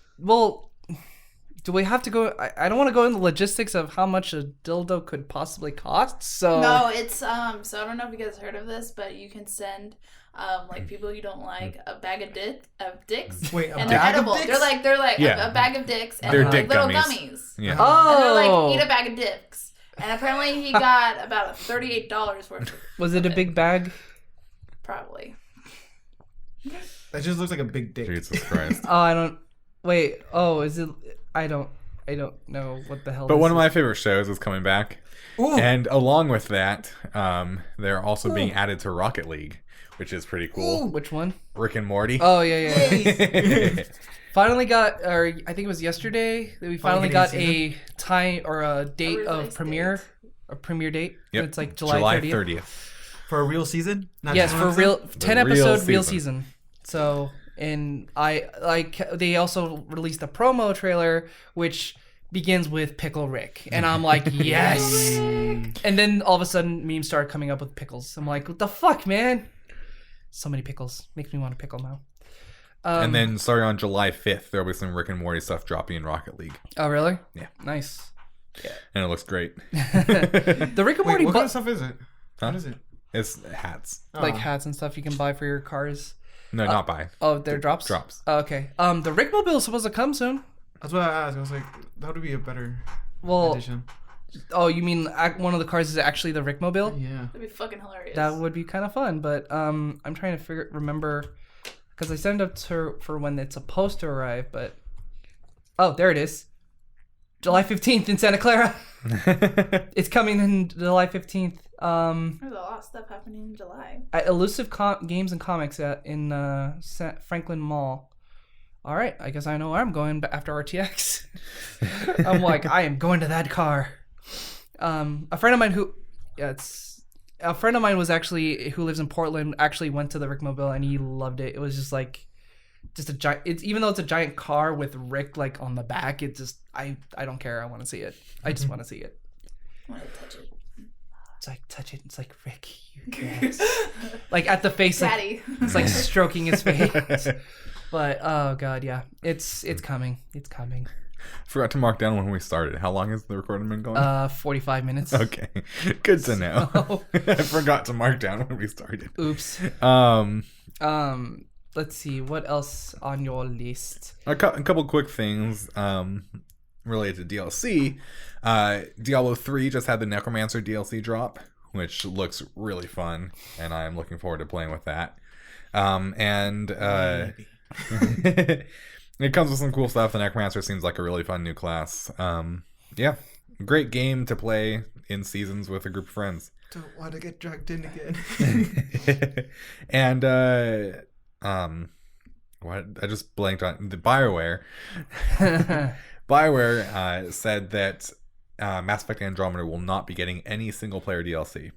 B: do we have to go? I don't want to go into the logistics of how much a dildo could possibly cost. So
C: no, it's so I don't know if you guys heard of this, but you can send like people you don't like a bag of dicks.
D: Wait,
C: and they're edible. They're like a bag of dicks and
A: they're
C: like
A: dick
C: little
A: gummies. Yeah.
B: Oh,
C: and they're like, eat a bag of dicks. And apparently he got about $38 worth.
B: Was it a big bag?
C: Probably.
D: That just looks like a big dick.
A: Jesus Christ.
B: Oh, I don't. Wait. Oh, is it? I don't know what the hell.
A: But one of my favorite shows is coming back.
D: Ooh.
A: And along with that, they're also being added to Rocket League, which is pretty cool.
B: Ooh, which one?
A: Rick and Morty.
B: Oh yeah. Finally got, or I think it was yesterday that we finally got a time or a date of premiere, a premiere date.
A: Yep.
B: It's like July 30th.
D: For a real season? Not
B: Yes, for real 10 episode real
A: season.
B: season. So, and they also released a promo trailer which begins with Pickle Rick, and I'm like, yes. And then all of a sudden memes started coming up with pickles. I'm like, what the fuck, man? So many pickles. Makes me want a pickle now.
A: And then starting on July 5th, there'll be some Rick and Morty stuff dropping in Rocket League.
B: Oh, really?
A: Yeah.
B: Nice. Yeah.
A: And it looks great.
B: The Rick and Morty...
D: what kind of stuff is it?
A: Huh?
D: What is it?
A: It's hats.
B: Like hats and stuff you can buy for your cars.
A: No, not buy.
B: Oh, they're drops?
A: Drops.
B: Oh, okay. The Rick Mobile is supposed to come soon.
D: That's what I asked. I was like, that would be a better
B: Well,
D: addition.
B: Oh, you mean one of the cars is actually the Rick Mobile?
D: Yeah.
C: That'd be fucking hilarious.
B: That would be kind of fun, but I'm trying to remember, because I sent it up for when it's supposed to arrive, but... Oh, there it is. July 15th in Santa Clara. It's coming in July 15th.
C: There's a lot of stuff happening in July.
B: At Elusive Games and Comics in Franklin Mall. All right, I guess I know where I'm going after RTX. I'm like, I am going to that car. A friend of mine who lives in Portland actually went to the Rick Mobile and he loved it. It was just like, a giant. It's even though it's a giant car with Rick like on the back. It just I don't care. I want to see it. I just want to see it.
C: I want to touch it.
B: It's like touch it. It's like Rick, you guys. Like at the face,
C: Daddy.
B: Like, it's like stroking his face. But oh god, yeah, it's coming. It's coming.
A: Forgot to mark down when we started. How long has the recording been going?
B: 45 minutes.
A: Okay, good to know.
B: So...
A: I forgot to mark down when we started.
B: Oops. Let's see, what else on your list?
A: A couple quick things related to DLC. Diablo 3 just had the Necromancer DLC drop, which looks really fun, and I'm looking forward to playing with that. It comes with some cool stuff. The Necromancer seems like a really fun new class. Yeah, great game to play in seasons with a group of friends.
D: Don't want to get dragged in again.
A: And what I just blanked on the BioWare. BioWare said that Mass Effect Andromeda will not be getting any single player DLC.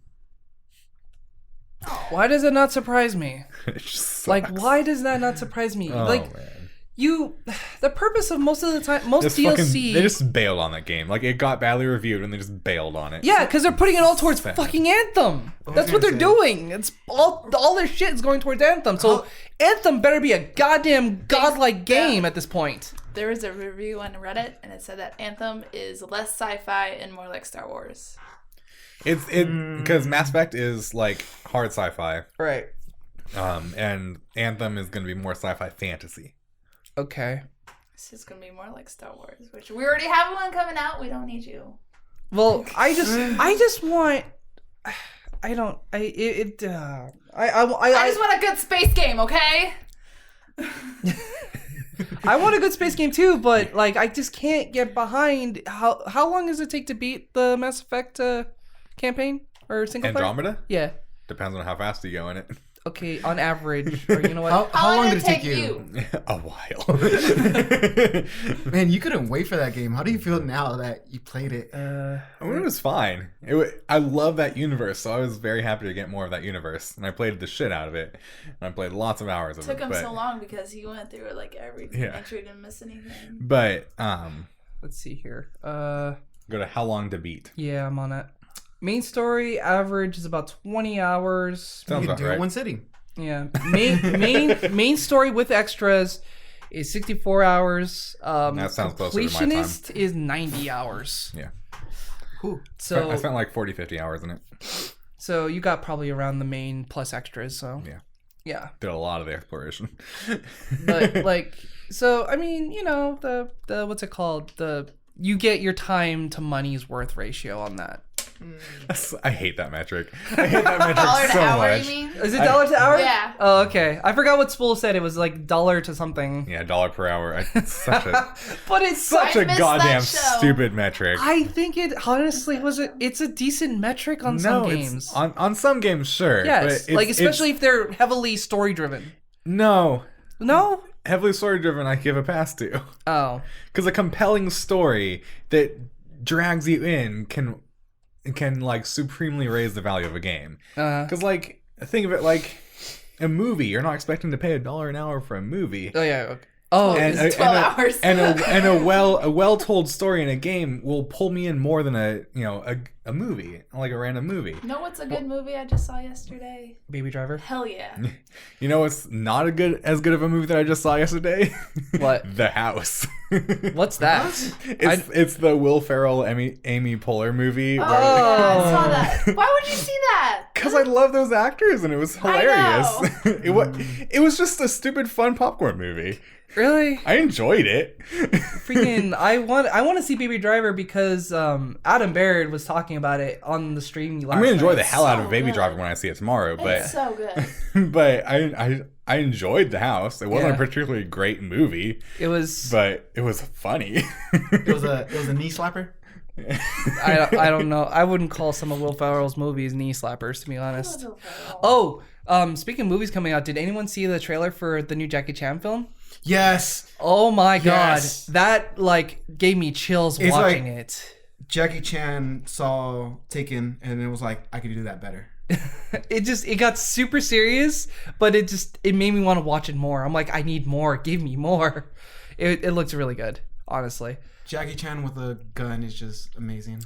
B: Why does it not surprise me?
A: It just sucks.
B: Like, why does that not surprise me?
A: Oh,
B: like,
A: man.
B: the purpose of most DLC,
A: they just bailed on that game. Like, it got badly reviewed and they just bailed on it.
B: Yeah, because they're putting it all towards fucking Anthem. That's what they're doing. It's all their shit is going towards Anthem. So Anthem better be a goddamn godlike game at this point.
C: There was a review on Reddit, and it said that Anthem is less sci-fi and more like Star Wars.
A: It's because Mass Effect is like hard sci-fi,
B: right?
A: And Anthem is going to be more sci-fi fantasy.
B: Okay.
C: This is gonna be more like Star Wars, which we already have one coming out. We don't need you.
B: Well, I just want. I just
C: want a good space game, okay?
B: I want a good space game too, but like I just can't get behind how long does it take to beat the Mass Effect campaign or single player?
A: Andromeda?
B: Yeah.
A: Depends on how fast you go in it.
B: Okay, on average, or you know what?
D: How long did it take you?
A: A while.
D: Man, you couldn't wait for that game. How do you feel now that you played it?
A: I mean, it was fine. I love that universe, so I was very happy to get more of that universe, and I played the shit out of it. And I played lots of hours of it.
C: Took him so long because he went through like everything. Yeah. Make sure he didn't miss anything.
A: But
B: let's see here.
A: Go to how long to beat.
B: Yeah, I'm on it. Main story average is about 20 hours.
D: Sounds about right. One city.
B: Yeah. Main story with extras is 64 hours.
A: That sounds closer to my time.
B: Completionist is 90 hours.
A: Yeah.
B: Ooh. So
A: I spent like 40-50 hours in it.
B: So you got probably around the main plus extras. So yeah.
A: Did a lot of the exploration.
B: But like, so I mean, you know, the what's it called? You get your time to money's worth ratio on that.
A: I hate that metric. I hate that metric
C: $1
A: so
C: to hour,
A: much.
C: you mean?
B: Is it $1 to hour?
C: Yeah.
B: Oh, okay. I forgot what Spool said. It was like $1 to something.
A: Yeah, $1 per hour. It's such a
B: but it's
A: such a goddamn stupid metric.
B: I think it honestly it's a decent metric on some games.
A: On some games, sure.
B: Yes,
A: but
B: like especially if they're heavily story driven.
A: No.
B: Heavily
A: story driven, I give a pass to.
B: Oh.
A: Because a compelling story that drags you in can like supremely raise the value of a game. Because like think of it like a movie. You're not expecting to pay $1 an hour for a movie.
B: Oh yeah. Okay. Oh,
C: it's 12 hours.
A: and a well told story in a game will pull me in more than a movie, like a random movie.
C: You know what's a good movie I just saw yesterday?
B: Baby Driver.
C: Hell yeah.
A: You know what's not as good of a movie that I just saw yesterday?
B: What?
A: The House.
B: What's that?
A: It's the Will Ferrell Amy Poehler movie.
C: Oh, yeah, I saw that. Why would you see that?
A: Because I love those actors and it was hilarious. It was just a stupid fun popcorn movie.
B: Really?
A: I enjoyed it.
B: Freaking! I want to see Baby Driver because Adam Baird was talking about it on the stream last night.
A: I'm gonna enjoy the hell out of Baby Driver when I see it tomorrow. But
C: it's so good.
A: But I enjoyed The House. It wasn't a particularly great movie.
B: It was,
A: but it was funny.
D: It was a knee slapper.
B: I don't know. I wouldn't call some of Will Ferrell's movies knee slappers, to be honest. Oh, speaking of movies coming out, did anyone see the trailer for the new Jackie Chan film?
D: Yes.
B: Oh my god, that like gave me chills watching it.
D: Jackie Chan saw Taken and it was like, I could do that better.
B: It got super serious, but it made me want to watch it more. I'm like, I need more. Give me more. It looks really good, honestly.
D: Jackie Chan with a gun is just amazing.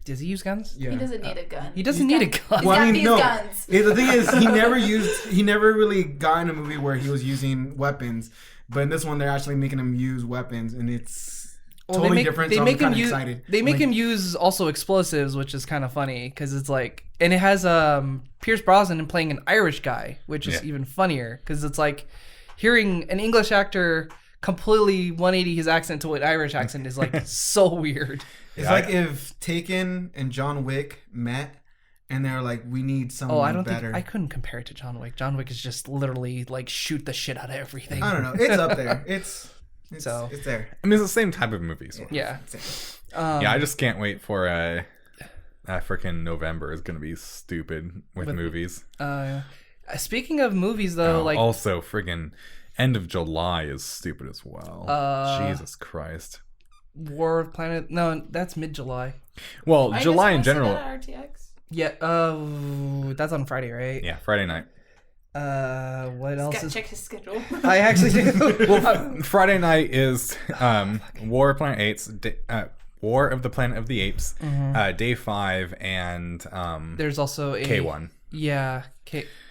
B: Does he use guns?
C: Yeah. He doesn't need a gun.
B: He doesn't need a gun.
C: Well, I mean, no. Guns.
D: The thing is, he never really got in a movie where he was using weapons. But in this one, they're actually making him use weapons, and it's totally different. So I'm kind of excited.
B: They make him use also explosives, which is kind of funny because it's like, and it has Pierce Brosnan playing an Irish guy, which is even funnier because it's like hearing an English actor completely 180 his accent to an Irish accent is like so weird.
D: It's like if Taken and John Wick met. And they're like, we need someone better.
B: I couldn't compare it to John Wick. John Wick is just literally like shoot the shit out of everything.
D: I don't know. It's up there. It's there.
A: I mean, it's the same type of movies.
B: Yeah.
A: I just can't wait for freaking November is going to be stupid with movies.
B: Speaking of movies, though,
A: also friggin' end of July is stupid as well. Jesus Christ.
B: War of Planet. No, that's mid-July.
A: Well, July in general.
C: RTX?
B: Yeah, that's on Friday, right?
A: Yeah, Friday night.
B: What else is?
C: Check his schedule.
B: I actually do.
A: Well, Friday night is War of Planet Apes, War of the Planet of the Apes, Day 5, and
B: there's also a
A: K1.
B: Yeah.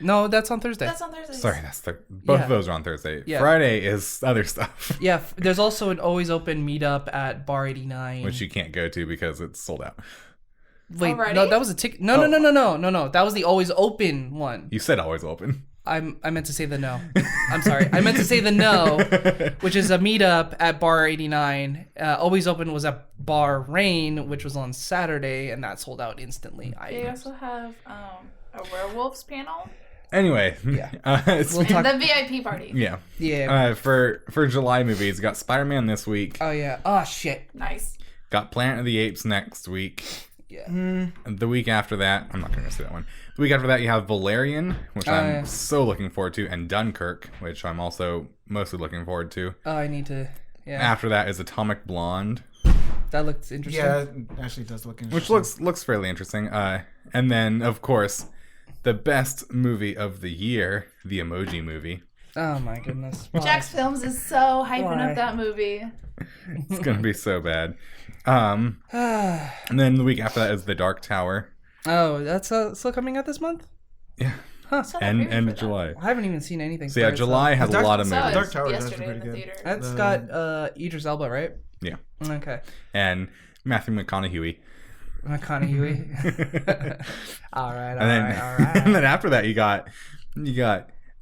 B: No, that's on Thursday.
C: That's on Thursday.
A: Sorry, that's both of those are on Thursday.
B: Yeah.
A: Friday is other stuff.
B: Yeah, there's also an always open meetup at Bar 89,
A: Which you can't go to because it's sold out.
B: Wait,
C: Already?
B: no, that was a ticket. No. That was the always open one.
A: You said always open.
B: I meant to say the no. I'm sorry. I meant to say the no, which is a meetup at Bar 89. Always Open was at Bar Rain, which was on Saturday, and that sold out instantly.
C: They also have a werewolves panel.
A: Anyway,
B: Yeah.
A: it's,
B: We'll talk-
C: The VIP party.
A: yeah.
B: Yeah.
A: For July movies, got Spider-Man this week.
B: Oh yeah. Oh shit.
C: Nice.
A: Got Planet of the Apes next week.
B: Yeah.
A: And the week after that, I'm not going to say that one. The week after that, you have Valerian, which I'm so looking forward to, and Dunkirk, which I'm also mostly looking forward to.
B: Oh, I need to. Yeah.
A: After that is Atomic Blonde,
B: That looks interesting.
D: Yeah, it actually does look
A: which
D: interesting.
A: looks fairly interesting. And then, of course, the best movie of the year, the Emoji Movie.
B: Oh my goodness. Why?
C: Jack's Films is so hyping
B: Why?
C: up that movie.
A: It's going to be so bad. And then the week after that is The Dark Tower.
B: Oh, that's still coming out this month?
A: Yeah.
B: Huh.
C: Saw the
A: And
C: preview
A: end
C: for
A: of
C: that.
A: July.
B: I haven't even seen anything.
A: So
B: for
A: yeah,
B: it,
A: July has a lot of
C: Saw
A: movies.
C: it
D: Dark Tower is
C: yesterday
D: actually
C: in the
D: pretty good.
C: theater.
B: That's got Idris Elba, right?
A: Yeah.
B: Okay.
A: And Matthew McConaughey.
B: McConaughey. all right.
A: And then after that, you got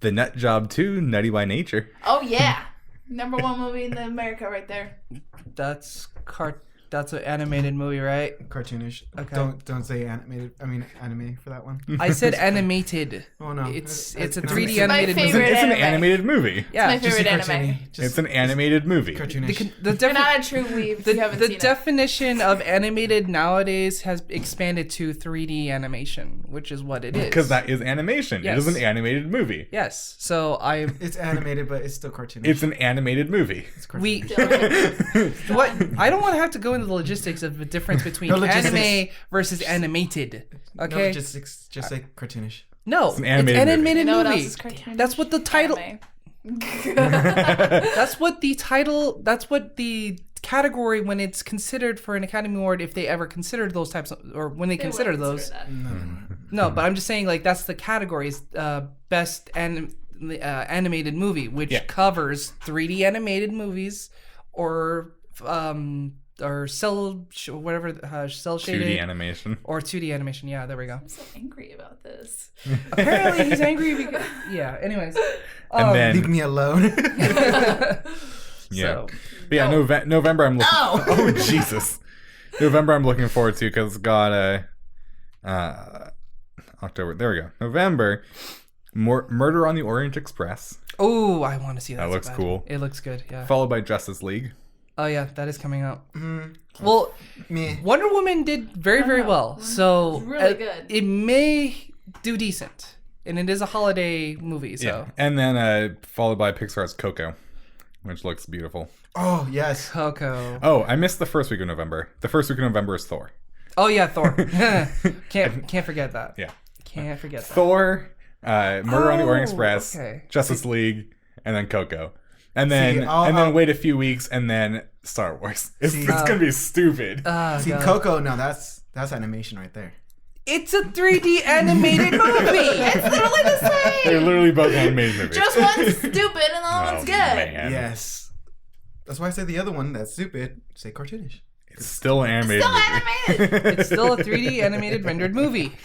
A: The Nut Job 2, Nutty by Nature.
C: Oh yeah, #1 movie in America right there.
B: That's an animated movie, right?
D: Cartoonish.
B: Okay.
D: Don't say animated. I mean anime for that one.
B: I said animated.
D: Oh no.
B: It's a 3D
C: my
B: animated movie.
C: favorite
A: It's an
C: anime.
A: animated movie.
B: Yeah.
C: My
D: Just
C: favorite
D: say
C: anime.
D: cartoony. Just
A: It's an animated movie.
D: cartoonish.
B: The
C: You're not a true weeb if you haven't
B: the
C: seen
B: definition of animated nowadays has expanded to 3D animation, which is what it is.
A: Because that is animation.
B: Yes.
A: It is an animated movie.
B: Yes. So
D: It's animated, but it's still cartoonish.
A: It's an animated movie.
D: It's cartoonish.
B: we
C: it.
B: what I don't want to have to go into the logistics of the difference between
D: No logistics.
B: anime versus animated. Okay.
D: No, just say cartoonish.
B: No,
A: It's an animated movie.
C: You know what
B: movie.
C: else is cartoonish?
B: That's what the title.
C: Anime.
B: That's what the title. That's what the category when it's considered for an Academy Award, if they ever considered those types of, or when they
C: They
B: consider
C: would
B: those.
C: that.
B: No, but I'm just saying like that's the categories. Best animated movie, which
A: Yeah.
B: covers 3D animated movies or cell cell
A: 2D
B: shaded
A: animation.
B: or 2D animation. Yeah, there we go.
C: I'm so angry about this.
B: Apparently he's angry because anyways.
A: And then
D: Leave me alone.
A: yeah.
B: So,
A: But yeah, November I'm looking Oh Jesus. November I'm looking forward to because it's got October. There we go. November Murder on the Orient Express,
B: oh, I want to see that.
A: That
B: so
A: looks
B: bad.
A: cool.
B: It looks good. Yeah.
A: followed by Justice League.
B: Oh yeah, that is coming out. Well,
D: Me.
B: Wonder Woman did very well. So
C: It's really good.
B: It may do decent, and it is a holiday movie. So
A: Yeah. And then followed by Pixar's Coco, which looks beautiful.
D: Oh yes.
B: Coco.
A: Oh, I missed the first week of November. The first week of November is Thor.
B: Oh yeah, Thor. Can't forget that.
A: Yeah.
B: Can't forget that.
A: Thor, Murder on the Orient
B: Oh,
A: Express,
B: okay.
A: Justice League, and then Coco. And then
D: I'll-
A: wait a few weeks and then Star Wars. It's gonna be stupid.
D: See,
B: God.
D: Coco. No, that's animation right there.
B: It's a 3D animated movie.
C: It's literally the same.
A: They're literally both animated movies.
C: Just one's stupid and the other one's good.
A: Man.
D: Yes. That's why I say the other one that's stupid. Say cartoonish.
A: It's still an animated
C: Still
A: movie.
C: animated.
B: It's still a 3D animated rendered movie.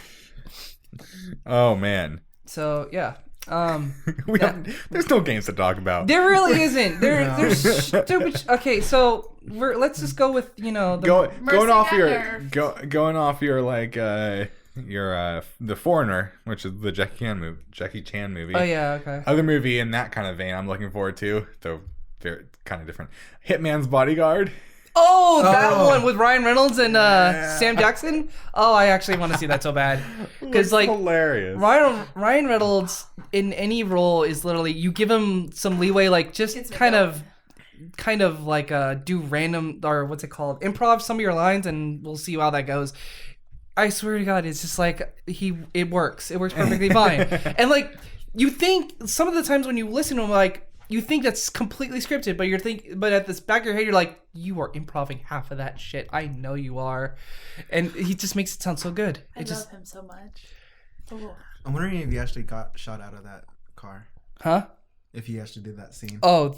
A: Oh man.
B: So yeah.
A: There's no games to talk about.
B: There really isn't. There's stupid. Okay, so let's just go with the
A: Going off
C: Mercy
A: your
C: Gunner.
A: going off your like your The Foreigner, which is the Jackie Chan movie.
B: Oh yeah, okay.
A: Other movie in that kind of vein I'm looking forward to, though they're kind of different. Hitman's Bodyguard.
B: Oh, that one with Ryan Reynolds and Sam Jackson. Oh, I actually want to see that so bad because like
A: hilarious.
B: Ryan Reynolds in any role is literally you give him some leeway, like just
C: It's
B: kind of like do random or what's it called, improv some of your lines, and we'll see how that goes. I swear to God, it's just like it works. It works perfectly fine, and like you think some of the times when you listen to him, like, you think that's completely scripted, but at this back of your head, you're like, you are improvising half of that shit. I know you are. And he just makes it sound so good.
C: I love him so much. Oh.
D: I'm wondering if he actually got shot out of that car.
B: Huh?
D: If he actually did that scene.
B: Oh,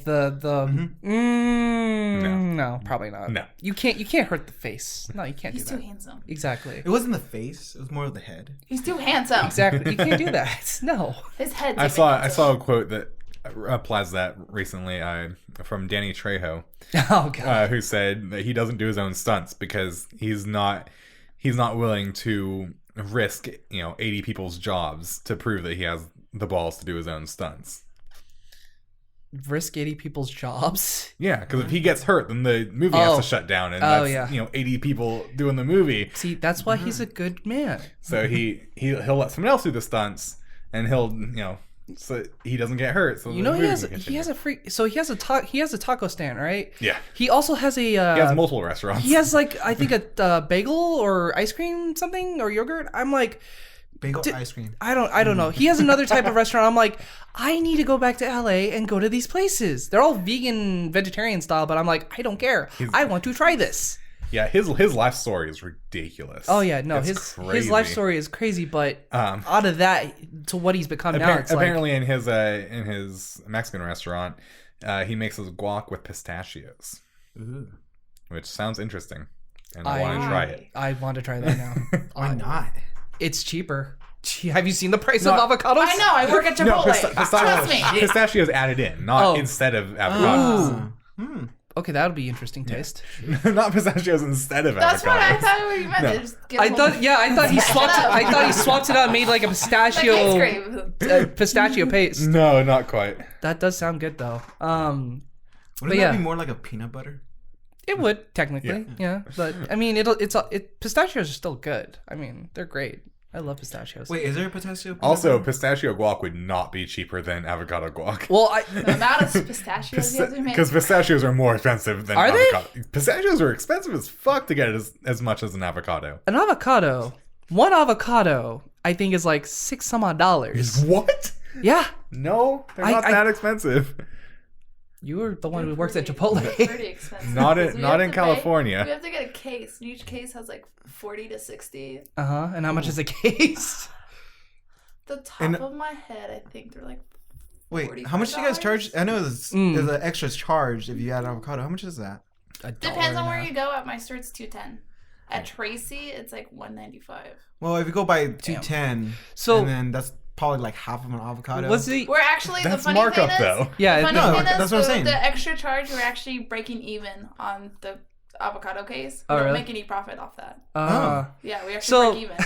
B: no, probably not.
A: No.
B: You can't hurt the face. No, you can't do that.
C: He's too handsome.
B: Exactly.
D: It wasn't the face. It was more of the head.
C: He's too handsome.
B: Exactly. You can't do that. No.
C: His head's
A: I saw a quote that applies that recently from Danny Trejo.
B: Oh god.
A: Who said that he doesn't do his own stunts because he's not willing to risk 80 people's jobs to prove that he has the balls to do his own stunts.
B: Risk 80 people's jobs?
A: Yeah, because if he gets hurt, then the movie has to shut down, and that's 80 people doing the movie.
B: See, that's why he's a good man.
A: So he'll let someone else do the stunts, and he'll so he doesn't get hurt. So
B: he has a taco stand, right?
A: Yeah.
B: He also has
A: he has multiple restaurants.
B: He has I think a bagel or ice cream something or yogurt. I'm like,
D: bagel ice cream.
B: I don't know. He has another type of restaurant. I'm like, I need to go back to LA and go to these places. They're all vegan, vegetarian style, but I'm like, I don't care. I want to try this.
A: Yeah, his life story is ridiculous.
B: Oh yeah, no, his life story is crazy, but out of that to what he's become now, it's
A: apparently in his Mexican restaurant, he makes his guac with pistachios, which sounds interesting, and I want to try it.
B: I want to try that now.
D: Why not?
B: It's cheaper. Have you seen the price of avocados?
C: I know. I work at Chipotle. Trust me.
A: Pistachios added in, not instead of avocados.
B: Okay, that'll be interesting taste.
A: Not pistachios instead of avocados.
C: That's what I thought you meant.
A: No.
C: Just
B: I thought he swapped it. I thought he swapped it out and made like a pistachio pistachio paste.
A: No, not quite.
B: That does sound good though.
D: Wouldn't that be more like a peanut butter?
B: It would technically, yeah. But I mean, pistachios are still good. I mean, they're great. I love pistachios.
D: Wait, is there a pistachio?
A: Also, pistachio guac would not be cheaper than avocado guac.
B: Well,
C: the amount of pistachios you have to make.
A: Because pistachios are more expensive than avocado. Pistachios are expensive as fuck to get as much as an avocado.
B: One avocado, I think is like $6 some odd.
A: What?
B: Yeah.
A: No, they're not that expensive.
B: You were the one who works at Chipotle.
C: Pretty expensive.
A: Not in California.
C: We have to get a case. And each case has like 40 to 60.
B: And how much is a case?
C: The top of my head, I think they're like.
D: Wait, how much do you guys charge? I know there's an extra charge if you add avocado. How much is that?
C: Depends on where you go. At my store, it's $2.10. At Tracy, it's like $1.95.
D: Well, if you go by $2.10, and then that's probably like half of an avocado.
C: We're actually
A: that's
C: the funny
A: markup
C: thing is,
A: though.
B: Yeah,
D: that's what I'm saying.
C: The extra charge, we're actually breaking even on the avocado case. We don't make any profit off that. Yeah, we actually break even.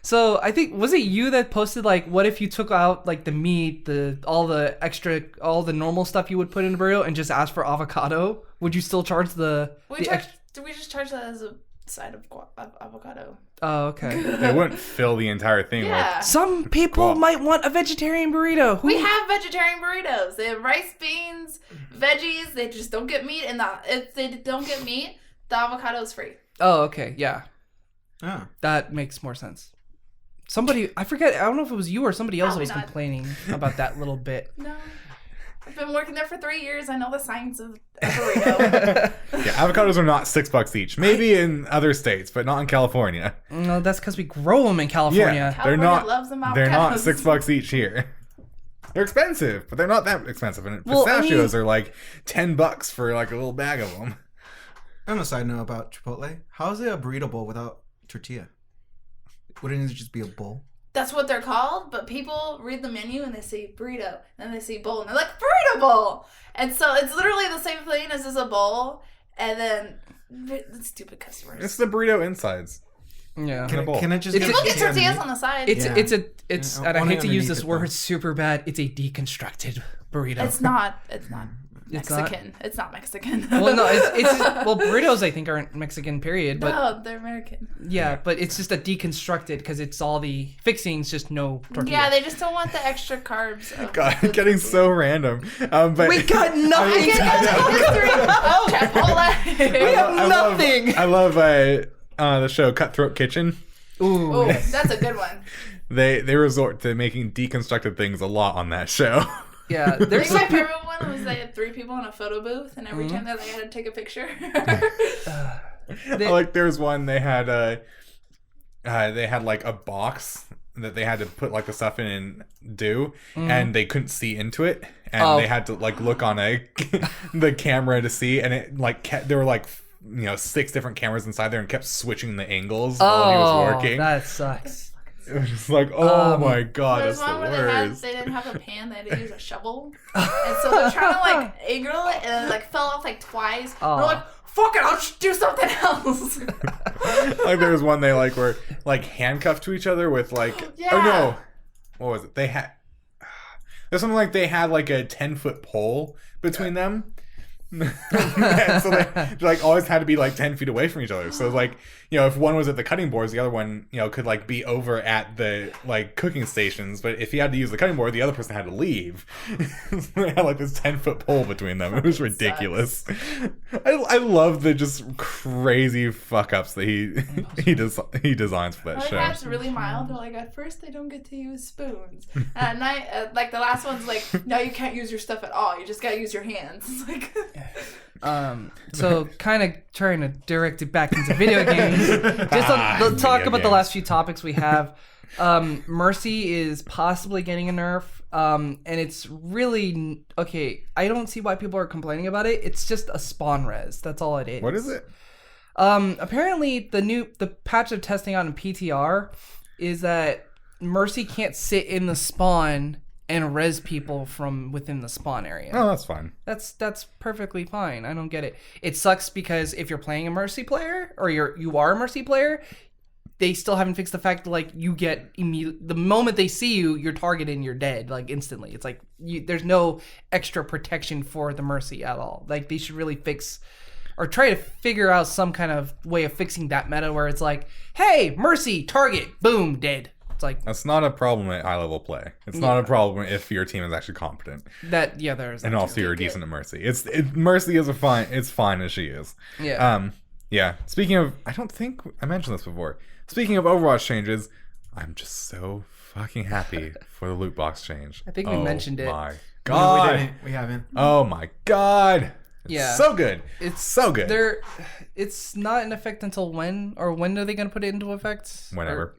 B: So I think, was it you that posted like, what if you took out like the meat, all the normal stuff you would put in a burrito and just ask for avocado? Would you still charge
C: we just charge that as a side of avocado.
B: Oh, okay.
A: They wouldn't fill the entire thing with.
B: Some people might want a vegetarian burrito.
C: We have vegetarian burritos. They have rice, beans, veggies. They just don't get meat, and if they don't get meat, the avocado is free.
B: Oh, okay, yeah.
D: Oh.
B: That makes more sense. Somebody, I forget, I don't know if it was you or somebody else that was complaining about that little bit.
C: No. I've been working there for 3 years. I know the science of a burrito.
A: Yeah, avocados are not $6 each. Maybe in other states, but not in California.
B: No, that's because we grow them in California.
A: Yeah,
C: California loves them avocados.
A: They're not $6 each here. They're expensive, but they're not that expensive. And pistachios are like $10 for like a little bag of them.
D: On a side note about Chipotle, how is it a burrito bowl without tortilla? Wouldn't it just be a bowl?
C: That's what they're called, but people read the menu and they say burrito, and they see bowl, and they're like, burrito bowl! And so it's literally the same thing as a bowl, and then the stupid customers.
A: It's the burrito insides.
B: Yeah.
D: Can I just
C: people get tortillas on the side?
B: It's and I hate to use this word super bad, it's a deconstructed burrito.
C: It's not Mexican. It's not Mexican.
B: Well, no, well, burritos I think aren't Mexican, period. But
C: no, they're American.
B: Yeah, but it's just a deconstructed because it's all the fixings, just no tortilla.
C: Yeah, they just don't want the extra carbs.
A: God, getting so random. But
B: we got nothing. We have nothing.
A: I love the show Cutthroat Kitchen.
C: Ooh, that's a good one.
A: they resort to making deconstructed things a lot on that show.
B: Yeah,
C: I think my favorite one was they had 3 people in a photo booth, and every time they had to take a picture.
A: There's one they had like a box that they had to put like the stuff in and do, and they couldn't see into it, and they had to like look on the camera to see, and it like there were like 6 different cameras inside there and kept switching the angles while he was working.
B: That sucks.
A: It was just like, oh my god,
C: There's
A: that's
C: one
A: the
C: where
A: worst.
C: they didn't have a pan, they had to use a shovel. And so they're trying to like angle it, and it like fell off like twice. They're like, fuck it, I'll just do something else.
A: Like there was one they like were like handcuffed to each other with like
C: Yeah.
A: oh no, what was it? They had there's something like they had like a 10-foot pole between them. So they like always had to be like 10 feet away from each other. So like if one was at the cutting boards, the other one could like be over at the like cooking stations. But if he had to use the cutting board, the other person had to leave. They had like this 10-foot pole between them. It was ridiculous. I love the just crazy fuck ups that he designs for that show.
C: That's really mild. They're like, at first they don't get to use spoons, and at night, like the last one's like, no, you can't use your stuff at all. You just gotta use your hands. It's like.
B: So kind of trying to direct it back into video games. Just to talk about the last few topics we have. Mercy is possibly getting a nerf. And it's really okay. I don't see why people are complaining about it. It's just a spawn res. That's all it is.
A: What is it?
B: Apparently the patch of testing on PTR is that Mercy can't sit in the spawn and res people from within the spawn area.
A: Oh, that's fine.
B: That's perfectly fine. I don't get it. It sucks because if you're playing a Mercy player or you are a Mercy player, they still haven't fixed the fact that like you get the moment they see you, you're targeted and you're dead like instantly. It's like there's no extra protection for the Mercy at all. Like they should really fix or try to figure out some kind of way of fixing that meta where it's like, hey, Mercy, target, boom, dead. It's like
A: that's not a problem at high level play. It's not a problem if your team is actually competent.
B: There's
A: and also you're decent at Mercy. Mercy is it's fine as she is.
B: Yeah.
A: Yeah. Speaking of, I don't think I mentioned this before. Speaking of Overwatch changes, I'm just so fucking happy for the loot box change.
B: I think we mentioned it.
A: Oh my god.
D: No, we haven't.
A: Oh my god.
B: Yeah.
A: So good.
B: It's
A: so good.
B: It's not in effect until when? Or when are they going to put it into effect?
A: Whenever.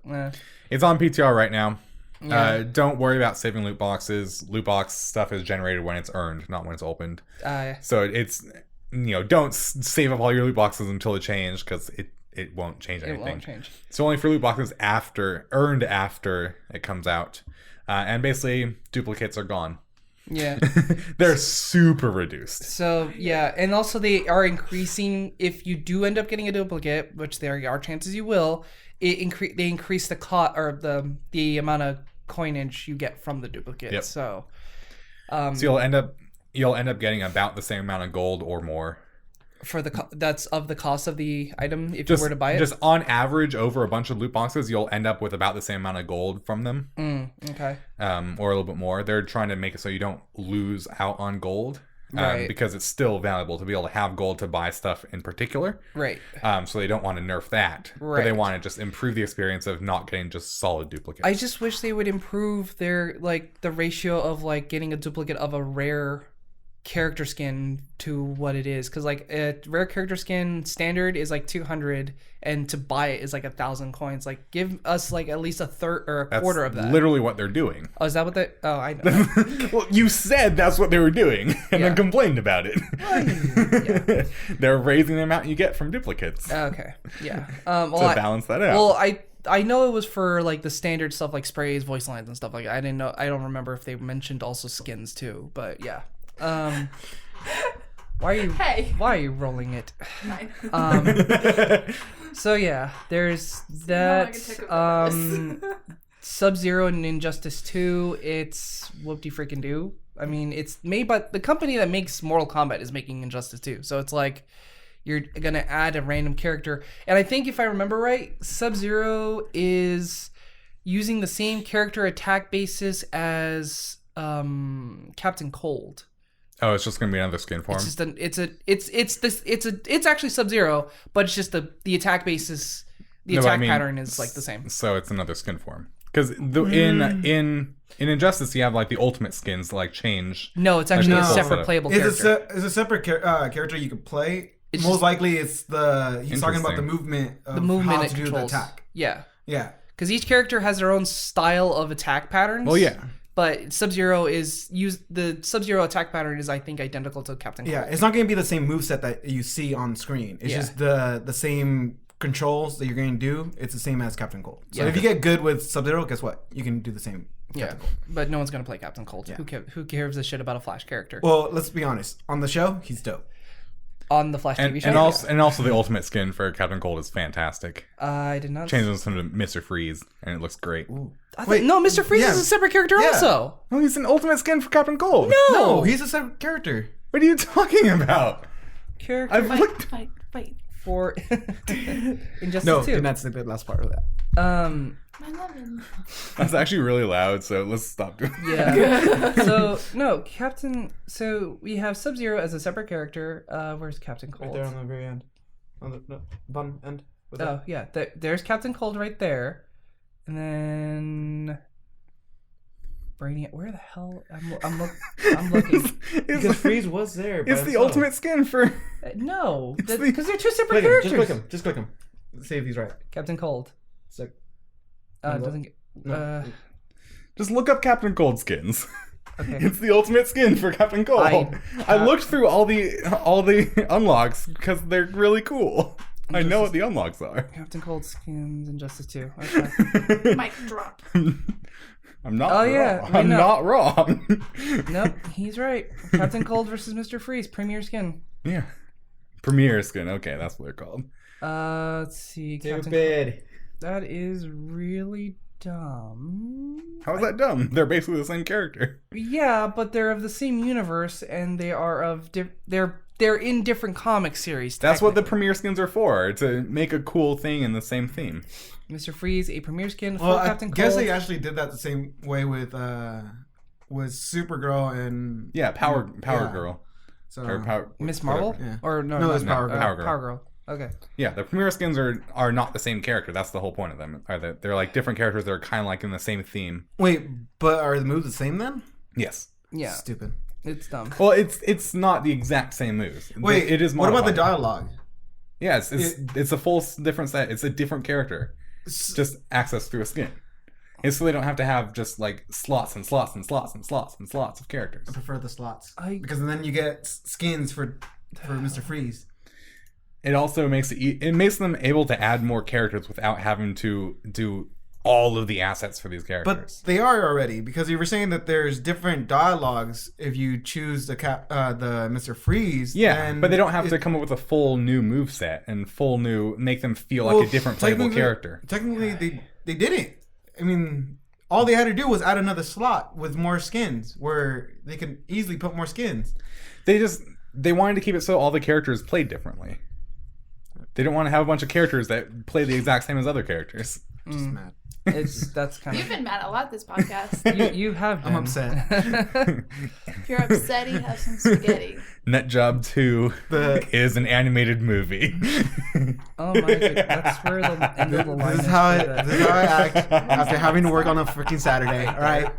A: It's on PTR right now.
B: Yeah.
A: Don't worry about saving loot boxes. Loot box stuff is generated when it's earned, not when it's opened.
B: Yeah.
A: So it's, don't save up all your loot boxes until the change because it won't change anything.
B: It won't change.
A: It's only for loot boxes earned after it comes out. And basically, duplicates are gone.
B: Yeah.
A: They're super reduced.
B: So, yeah. And also they are increasing, if you do end up getting a duplicate, which there are chances you will, they increase the cost or the amount of coinage you get from the duplicate.
A: Yep.
B: So
A: you'll end up getting about the same amount of gold or more.
B: For that's of the cost of the item if you were to buy it?
A: Just on average over a bunch of loot boxes, you'll end up with about the same amount of gold from them.
B: Okay.
A: Or a little bit more. They're trying to make it so you don't lose out on gold.
B: Right.
A: Because it's still valuable to be able to have gold to buy stuff in particular.
B: Right.
A: So they don't want to nerf that.
B: Right.
A: But they want to just improve the experience of not getting just solid duplicates.
B: I just wish they would improve their the ratio of getting a duplicate of a rare character skin to what it is, because a rare character skin standard is 200 and to buy it is 1,000 coins. Give us at least a third or a quarter of that.
A: Literally what they're doing.
B: Oh, is that what I know.
A: Well, you said that's what they were doing and then complained about it.
B: Yeah.
A: They're raising the amount you get from duplicates.
B: Okay. Yeah.
A: To balance that out.
B: Well, I know it was for the standard stuff like sprays, voice lines and stuff like that. I don't remember if they mentioned also skins too, but yeah. Why are you rolling it? So yeah, there's that. Sub-Zero and Injustice 2. It's whoop-de-freaking-do. I mean, it's made by the company that makes Mortal Kombat is making Injustice 2. So it's you're gonna add a random character, and I think if I remember right, Sub-Zero is using the same character attack basis as Captain Cold.
A: Oh, it's just gonna be another skin form.
B: It's actually Sub-Zero, but it's just the attack basis, attack pattern is the same.
A: So it's another skin form. Because in Injustice, you have like the ultimate skins to like change.
B: No, it's actually a separate playable character.
D: It's a separate character you can play. Most likely, it's he's talking about the movement of how to do the attack.
B: Yeah.
D: Yeah.
B: Because each character has their own style of attack patterns.
A: Well, yeah.
B: But Sub-Zero the Sub-Zero attack pattern is, I think, identical to Captain Cold.
D: Yeah, it's not going to be the same moveset that you see on screen. It's just the same controls that you're going to do. It's the same as Captain Cold. So if you get good with Sub-Zero, guess what? You can do the same.
B: Yeah, but no one's going to play Captain Cold. Yeah. Who cares a shit about a Flash character?
D: Well, let's be honest. On the show, he's dope.
B: On the Flash TV show?
A: And also the ultimate skin for Captain Cold is fantastic.
B: I did not...
A: Changes him to Mr. Freeze, and it looks great.
B: Wait, no, Mr. Freeze is a separate character also.
A: No, he's an ultimate skin for Captain Cold.
D: No, he's a separate character.
A: What are you talking about?
C: Fight.
B: For Injustice 2.
D: No, and that's the last part of that.
C: I love him.
A: That's actually really loud, so let's stop doing that.
B: Yeah. So we have Sub-Zero as a separate character. Where's Captain Cold?
D: Right there on the very end. On the bottom end.
B: Yeah. There's Captain Cold right there. And then... Brainiac. Where the hell? I'm looking.
D: Because Freeze was there.
A: It's the ultimate skin for...
B: No. Because they're two separate characters.
D: Just click him. See if he's right.
B: Captain Cold.
D: So,
B: doesn't get...
A: Just look up Captain Cold skins.
B: Okay.
A: It's the ultimate skin for Captain Cold. I looked through all the unlocks because they're really cool. I know what the unlocks are.
B: Captain Cold skins, Injustice 2. Okay.
C: Mic drop.
A: I'm not wrong. Yeah. I'm not wrong.
B: Nope, he's right. Captain Cold versus Mr. Freeze, Premier Skin.
A: Yeah. Premier Skin. Okay, that's what they're called.
B: Let's see.
D: Stupid.
B: That is really dumb.
A: How is that dumb? They're basically the same character.
B: Yeah, but they're of the same universe, and they are of they're in different comic series.
A: That's what the Premier Skins are for, to make a cool thing in the same theme.
B: Mr. Freeze, a Premier Skin for Captain Cold.
D: I guess they actually did that the same way with Supergirl and
A: Power Girl.
D: So
B: Miss Marvel?
D: Yeah.
B: Or no,
D: it's Power Girl.
B: Power Girl. Okay.
A: Yeah, the Premier Skins are not the same character. That's the whole point of them. They're like different characters that are kind of like in the same theme.
D: Wait, but are the moves the same then?
A: Yes.
B: Yeah.
D: Stupid.
B: It's dumb.
A: Well, it's not the exact same moves.
D: Wait,
A: it is.
D: What
A: modified.
D: about the dialogue?
A: Yeah, it's a full different set. It's a different character. Just access through a skin. And so they don't have to have just like slots and slots and slots and slots and slots of characters.
D: I prefer the slots because then you get skins for Mr. Freeze.
A: It also makes them able to add more characters without having to do all of the assets for these characters.
D: But they are already, because you were saying that there's different dialogues if you choose the Mr. Freeze.
A: Yeah, but they don't have to come up with a full new moveset and make them feel like a different playable character.
D: Technically, they didn't. I mean, all they had to do was add another slot with more skins, where they could easily put more skins.
A: They wanted to keep it so all the characters played differently. They don't want to have a bunch of characters that play the exact same as other characters.
D: Just mad.
B: That's kind
C: You've been mad a lot this podcast.
B: You have been.
D: I'm upset.
C: If you're upset, you have some spaghetti.
A: NetJob 2 is an animated movie.
B: Oh my god, that's where the end of the line
D: this is how I act after having to work on a freaking Saturday. All right.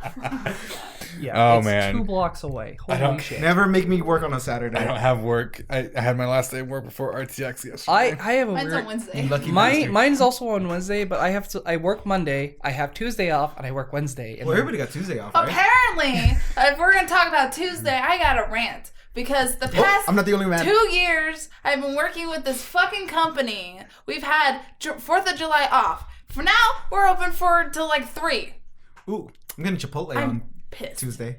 B: Yeah.
A: Oh man.
B: 2 blocks away. Holy shit.
D: Never make me work on a Saturday.
A: I don't have work. I had my last day of work before RTX yesterday.
B: I have a
C: Mine's
B: weird...
C: on Wednesday.
D: Lucky
B: Mine's also on Wednesday, but I work Monday, I have Tuesday off, and I work Wednesday.
D: Well, everybody got Tuesday off, right?
C: Apparently, if we're going to talk about Tuesday, I got a rant. Because the past
D: I'm not the only man.
C: 2 years, I've been working with this fucking company. We've had 4th of July off. For now, we're open till like 3.
D: Ooh, I'm getting Chipotle on
C: Pissed.
D: Tuesday.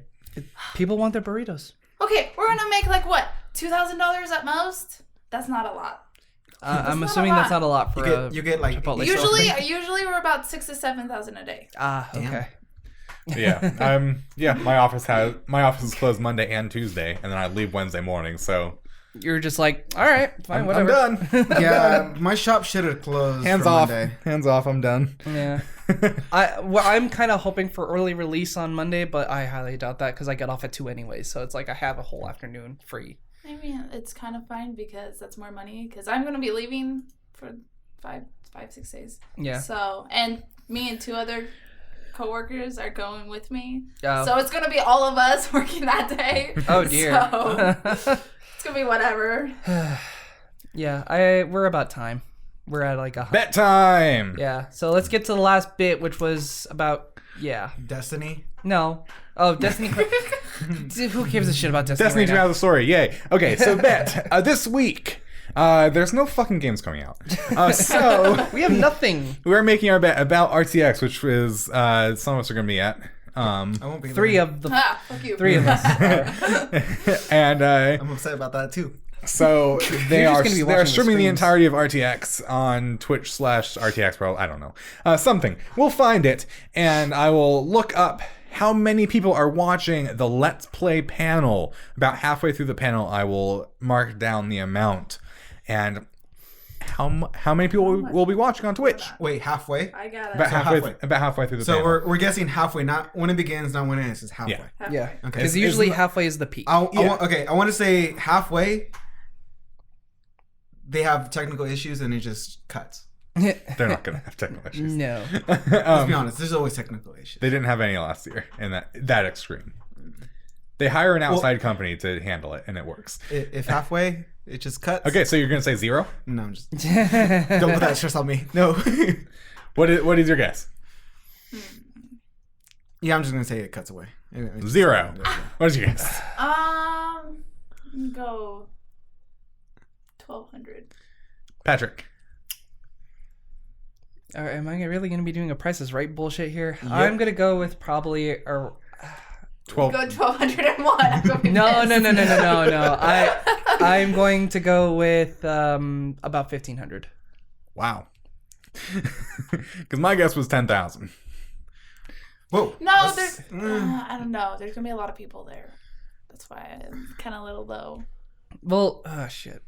B: People want their burritos.
C: Okay, we're going to make like what? $2,000 at most? That's not a lot.
B: I'm assuming that's not a lot for
D: you get like
B: Chipotle.
C: Usually we're about $6,000 to $7,000 a day.
B: Okay.
A: Yeah. My office is closed Monday and Tuesday, and then I leave Wednesday morning. So
B: you're just like, all right, fine, whatever.
A: I'm done.
D: Yeah, my shop should have closed.
A: Hands off. Monday. Hands off. I'm done.
B: Yeah. I'm kind of hoping for early release on Monday, but I highly doubt that because I get off at 2 anyway. So it's like I have a whole afternoon free.
C: I mean, it's kind of fine because that's more money. Because I'm gonna be leaving for 5-6 days.
B: Yeah.
C: So, and me and 2 other coworkers are going with me.
B: Oh.
C: So it's going to be all of us working that day.
B: Oh, dear.
C: So it's going to be whatever.
B: Yeah, we're about time. We're at like a...
A: Bet time!
B: Yeah, so let's get to the last bit, which was about... Yeah.
D: Destiny?
B: No. Oh, Destiny... Who gives a shit about Destiny
A: Destiny
B: right
A: 2
B: now?
A: out of the story, yay. Okay, so Bet, this week, there's no fucking games coming out. So...
B: We have nothing.
A: We're making our bet about RTX, which is, some of us are going to be at.
D: I won't be
B: Three
D: there.
B: of the...
C: Fuck you.
B: Three of us are.
A: And,
D: I'm upset about that too.
A: so they
B: You're just
A: are
B: gonna be
A: they're
B: watching the
A: streaming the
B: streams.
A: entirety of RTX on Twitch/RTX Pro. I don't know. Something. We'll find it, and I will look up how many people are watching the Let's Play panel. About halfway through the panel, I will mark down the amount and how many people will be watching on Twitch.
D: Wait, halfway?
C: I got
A: About
C: it.
A: halfway. About halfway through the
D: So
A: panel.
D: we're guessing halfway, not when it begins, not when it ends. It's halfway.
A: Yeah.
B: Yeah.
D: Okay.
B: Because
A: It's
B: usually
A: not-
B: halfway is the peak.
D: I want to say halfway. They have technical issues and it just cuts.
A: They're not going to have technical issues.
B: No.
D: Let's be honest. There's always technical issues.
A: They didn't have any last year in that extreme. They hire an outside company to handle it, and it works.
D: If halfway, it just cuts.
A: Okay, so you're going to say 0?
D: No, I'm just don't put that stress on me. No.
A: What is your guess?
D: Yeah, I'm just gonna say it cuts away. It just-
A: 0. What is your guess?
C: Go 1,200.
A: Patrick.
B: All right, am I really going to be doing a Price is Right bullshit here? I'm going to go with probably...
A: 12.
C: Go 1,201. I'm gonna be
B: No.
C: pissed.
B: I'm going to go with about 1,500.
A: Wow. Because my guess was 10,000.
D: Whoa.
C: No, there's. I don't know. There's gonna be a lot of people there. That's why I'm kind of a little low.
B: Well, oh shit.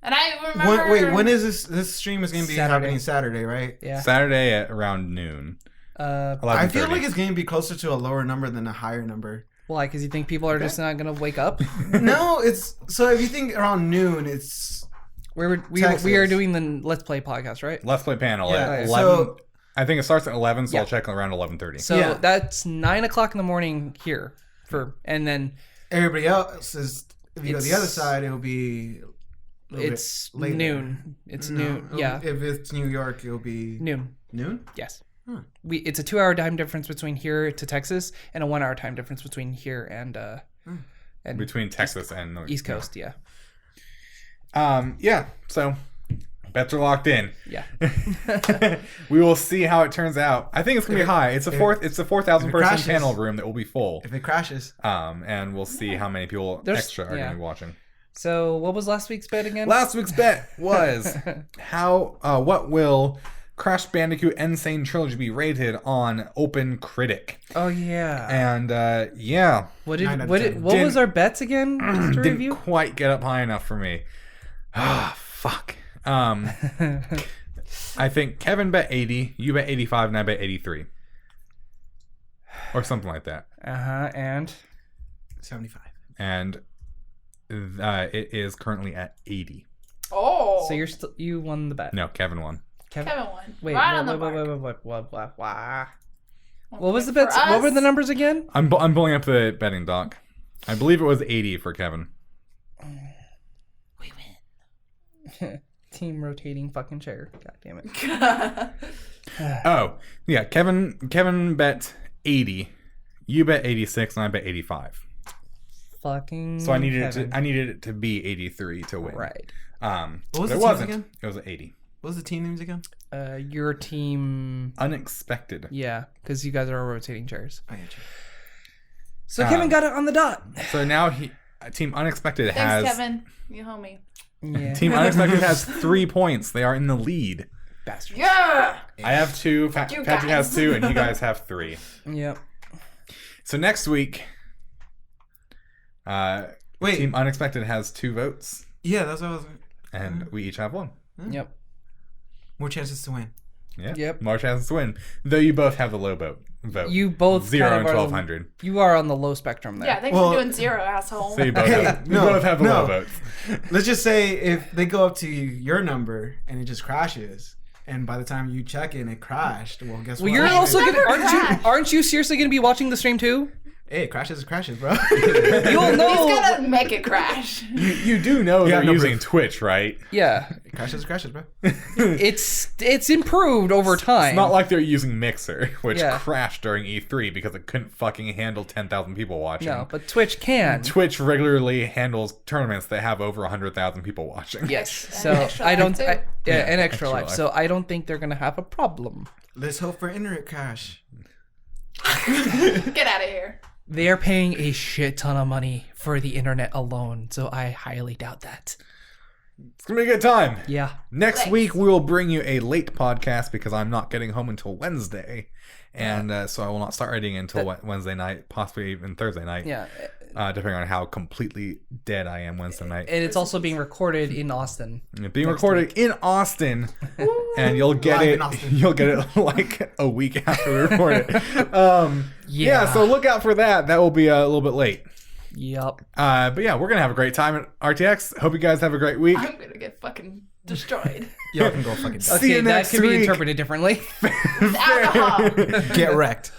C: And I remember.
D: When is this? This stream is gonna be
B: Saturday.
D: happening Saturday, right?
B: Yeah.
A: Saturday at around noon. 11:30.
D: I feel like it's gonna be closer to a lower number than a higher number.
B: Why? Because you think people are just not going to wake up?
D: No, it's so if you think around noon, it's
B: We
D: Texas.
B: are doing the Let's Play podcast, right?
A: Let's Play panel
D: Yeah,
A: at 11.
D: so-
A: I think it starts at 11, so
B: Yeah.
A: I'll check around 11:30.
B: So
D: Yeah.
B: that's 9 o'clock in the morning here and then
D: everybody else is. If you go the
B: It's-
D: other side, it'll be. A little
B: it's
D: bit later.
B: noon. It's
D: No,
B: noon. Yeah,
D: If it's New York, it'll be
B: noon.
D: noon.
B: Yes.
D: Huh.
B: It's a 2-hour time difference between here to Texas and a 1-hour time difference between here and
A: Between Texas and North.
B: East Coast. Yeah.
A: Yeah, so bets are locked in.
B: Yeah.
A: We will see how it turns out. I think it's gonna be high. It's a 4,000 person
D: crashes-
A: panel room that will be full.
D: If it crashes,
A: And we'll see how many people extra are
B: yeah.
A: gonna be watching.
B: So what was last week's bet again?
A: Last week's bet was what will Crash Bandicoot Insane Trilogy be rated on Open Critic?
B: Oh yeah.
A: And yeah,
B: What
D: 9 out of
B: what
D: 10.
B: was
A: Didn't-
B: our bets again? Just to
A: didn't
B: review.
A: quite get up high enough for me. Ah, fuck. I think Kevin bet 80, you bet 85, and I bet 83. Or something like that.
B: And
D: 75.
A: And it is currently at 80.
C: Oh.
B: so you won the bet.
A: No, Kevin won.
C: Kevin won.
B: Wait,
C: right on the
B: wait,
C: mark.
B: what was the
C: For
B: bets? What were
C: us,
B: the numbers again?
A: I'm pulling up the betting doc. I believe it was 80 for Kevin.
C: We win.
B: Team rotating fucking chair. God damn it.
A: Oh, yeah. Kevin bet 80. You bet 86, and I bet 85.
B: Fucking.
A: So I needed
B: Kevin.
A: it to be 83 to win.
B: Right.
D: What was
A: it
D: the teams
A: wasn't.
D: again?
A: It was 80.
D: What was the team names again?
B: Your team.
A: Unexpected.
B: Yeah, because you guys are rotating chairs.
D: I got you.
B: So Kevin got it on the dot.
A: So now Team Unexpected
C: Thanks,
A: has
C: Kevin. You homie.
B: Yeah.
A: Team Unexpected has 3 points. They are in the lead.
B: Bastards.
C: Yeah.
A: I have 2.
C: you
A: Patrick
C: guys.
A: has 2, and you guys have 3.
B: Yep.
A: So next week,
D: Wait.
A: Team Unexpected has 2 votes,
D: Yeah, that's what I was.
A: and we each have 1.
B: Yep.
D: More chances to win.
A: Yeah.
B: Yep.
A: More chances to win. Though you both have the low vote.
B: You both
A: 0
B: kind
A: and
B: of are
A: 1,200.
B: You are on the low spectrum there.
C: Yeah, thanks
D: Well-
C: for doing 0, asshole.
A: So you both,
D: Hey,
A: have, you
D: no,
A: both have the
D: no.
A: low votes.
D: Let's just say if they go up to your number and it just crashes, and by the time you check in, it crashed. Well, guess what?
B: You're also aren't you seriously gonna be watching the stream too?
D: Hey, it crashes, bro.
B: You'll know.
C: He's gonna make it crash.
A: You do know they're using Twitch, right?
B: Yeah.
D: It crashes, bro.
B: It's improved over time.
A: It's not like they're using Mixer, which crashed during E3 because it couldn't fucking handle 10,000 people watching.
B: No, but Twitch can.
A: Twitch regularly handles tournaments that have over 100,000 people watching.
B: Yes. So I don't. And extra life. So I don't think they're gonna have a problem.
D: Let's hope for internet crash.
C: Get out of here.
B: They're paying a shit ton of money for the internet alone, so I highly doubt that.
A: It's gonna be a good time.
B: Yeah.
A: Next week we will bring you a late podcast because I'm not getting home until Wednesday, and so I will not start editing until Wednesday night, possibly even Thursday night.
B: Yeah.
A: Depending on how completely dead I am Wednesday night.
B: And it's also being recorded in Austin.
A: Being recorded in Austin, and you'll get it. You'll get it like a week after we record it. Yeah. So look out for that. That will be a little bit late.
B: Yep.
A: But yeah, we're gonna have a great time at RTX. Hope you guys have a great week.
C: I'm gonna get fucking destroyed.
D: Y'all can go fucking die.
B: Okay, that could be interpreted differently.
C: Alcohol.
D: Get wrecked.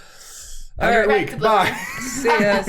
A: Have a great week. Bye.
B: See ya.